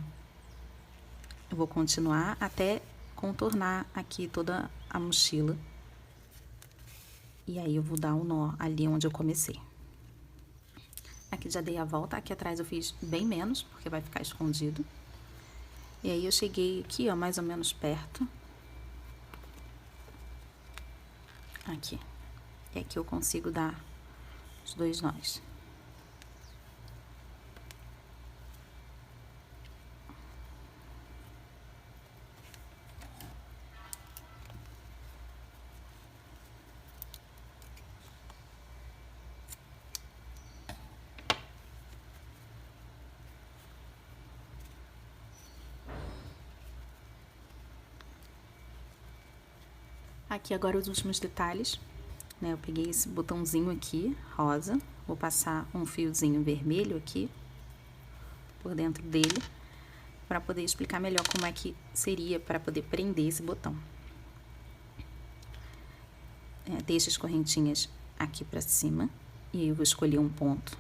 eu vou continuar até contornar aqui toda a mochila. E aí eu vou dar o nó ali onde eu comecei. Aqui já dei a volta, aqui atrás eu fiz bem menos, porque vai ficar escondido. E aí eu cheguei aqui, ó, mais ou menos perto. Aqui. E aqui eu consigo dar os 2 nós. Aqui agora os últimos detalhes, né? Eu peguei esse botãozinho aqui, rosa, vou passar um fiozinho vermelho aqui, por dentro dele, para poder explicar melhor como é que seria para poder prender esse botão. Deixo as correntinhas aqui para cima, e aí eu vou escolher um ponto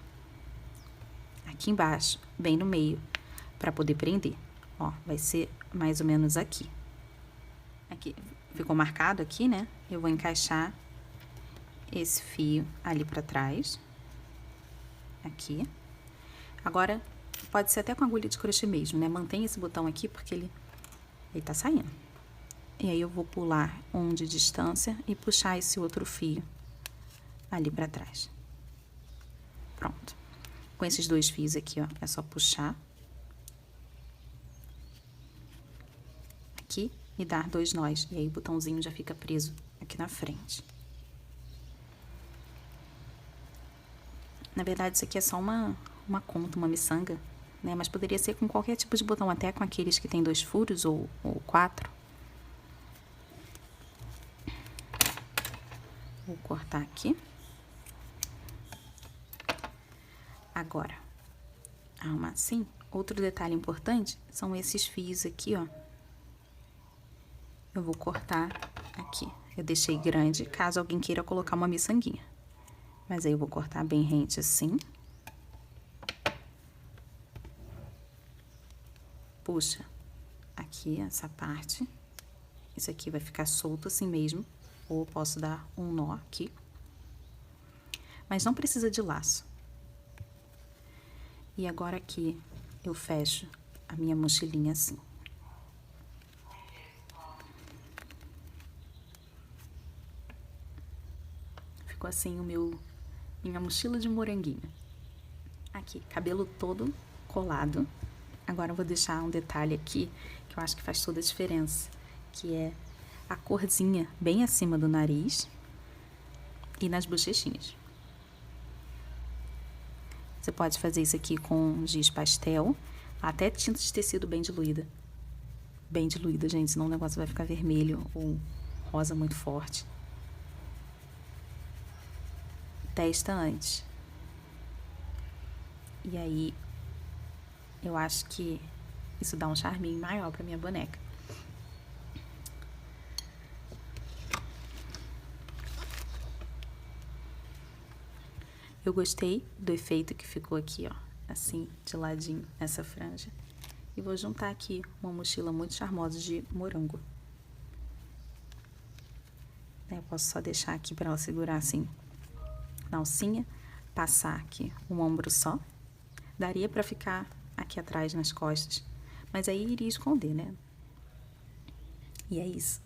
aqui embaixo, bem no meio, para poder prender. Ó, vai ser mais ou menos aqui. Aqui, ficou marcado aqui, né? Eu vou encaixar esse fio ali pra trás. Aqui. Agora, pode ser até com agulha de crochê mesmo, né? Mantém esse botão aqui porque ele tá saindo. E aí eu vou pular um de distância e puxar esse outro fio ali pra trás. Pronto. Com esses 2 fios aqui, ó, é só puxar. Aqui. E dar 2 nós, e aí o botãozinho já fica preso aqui na frente. Na verdade, isso aqui é só uma conta, uma miçanga, né? Mas poderia ser com qualquer tipo de botão, até com aqueles que tem 2 furos ou 4. Vou cortar aqui. Agora, arrumar assim. Outro detalhe importante são esses fios aqui, ó. Eu vou cortar aqui. Eu deixei grande, caso alguém queira colocar uma miçanguinha. Mas aí eu vou cortar bem rente assim. Puxa aqui essa parte. Isso aqui vai ficar solto assim mesmo. Ou eu posso dar um nó aqui. Mas não precisa de laço. E agora aqui eu fecho a minha mochilinha assim. Ficou assim minha mochila de moranguinho. Aqui, cabelo todo colado. Agora eu vou deixar um detalhe aqui, que eu acho que faz toda a diferença, que é a corzinha bem acima do nariz e nas bochechinhas. Você pode fazer isso aqui com giz pastel, até tinta de tecido bem diluída. Bem diluída, gente, senão o negócio vai ficar vermelho ou rosa muito forte. Testa antes. E aí, eu acho que isso dá um charminho maior pra minha boneca. Eu gostei do efeito que ficou aqui, ó, assim, de ladinho, nessa franja. E vou juntar aqui uma mochila muito charmosa de morango. Eu posso só deixar aqui pra ela segurar assim na alcinha, passar aqui um ombro só. Daria pra ficar aqui atrás nas costas, mas aí iria esconder, né? E é isso.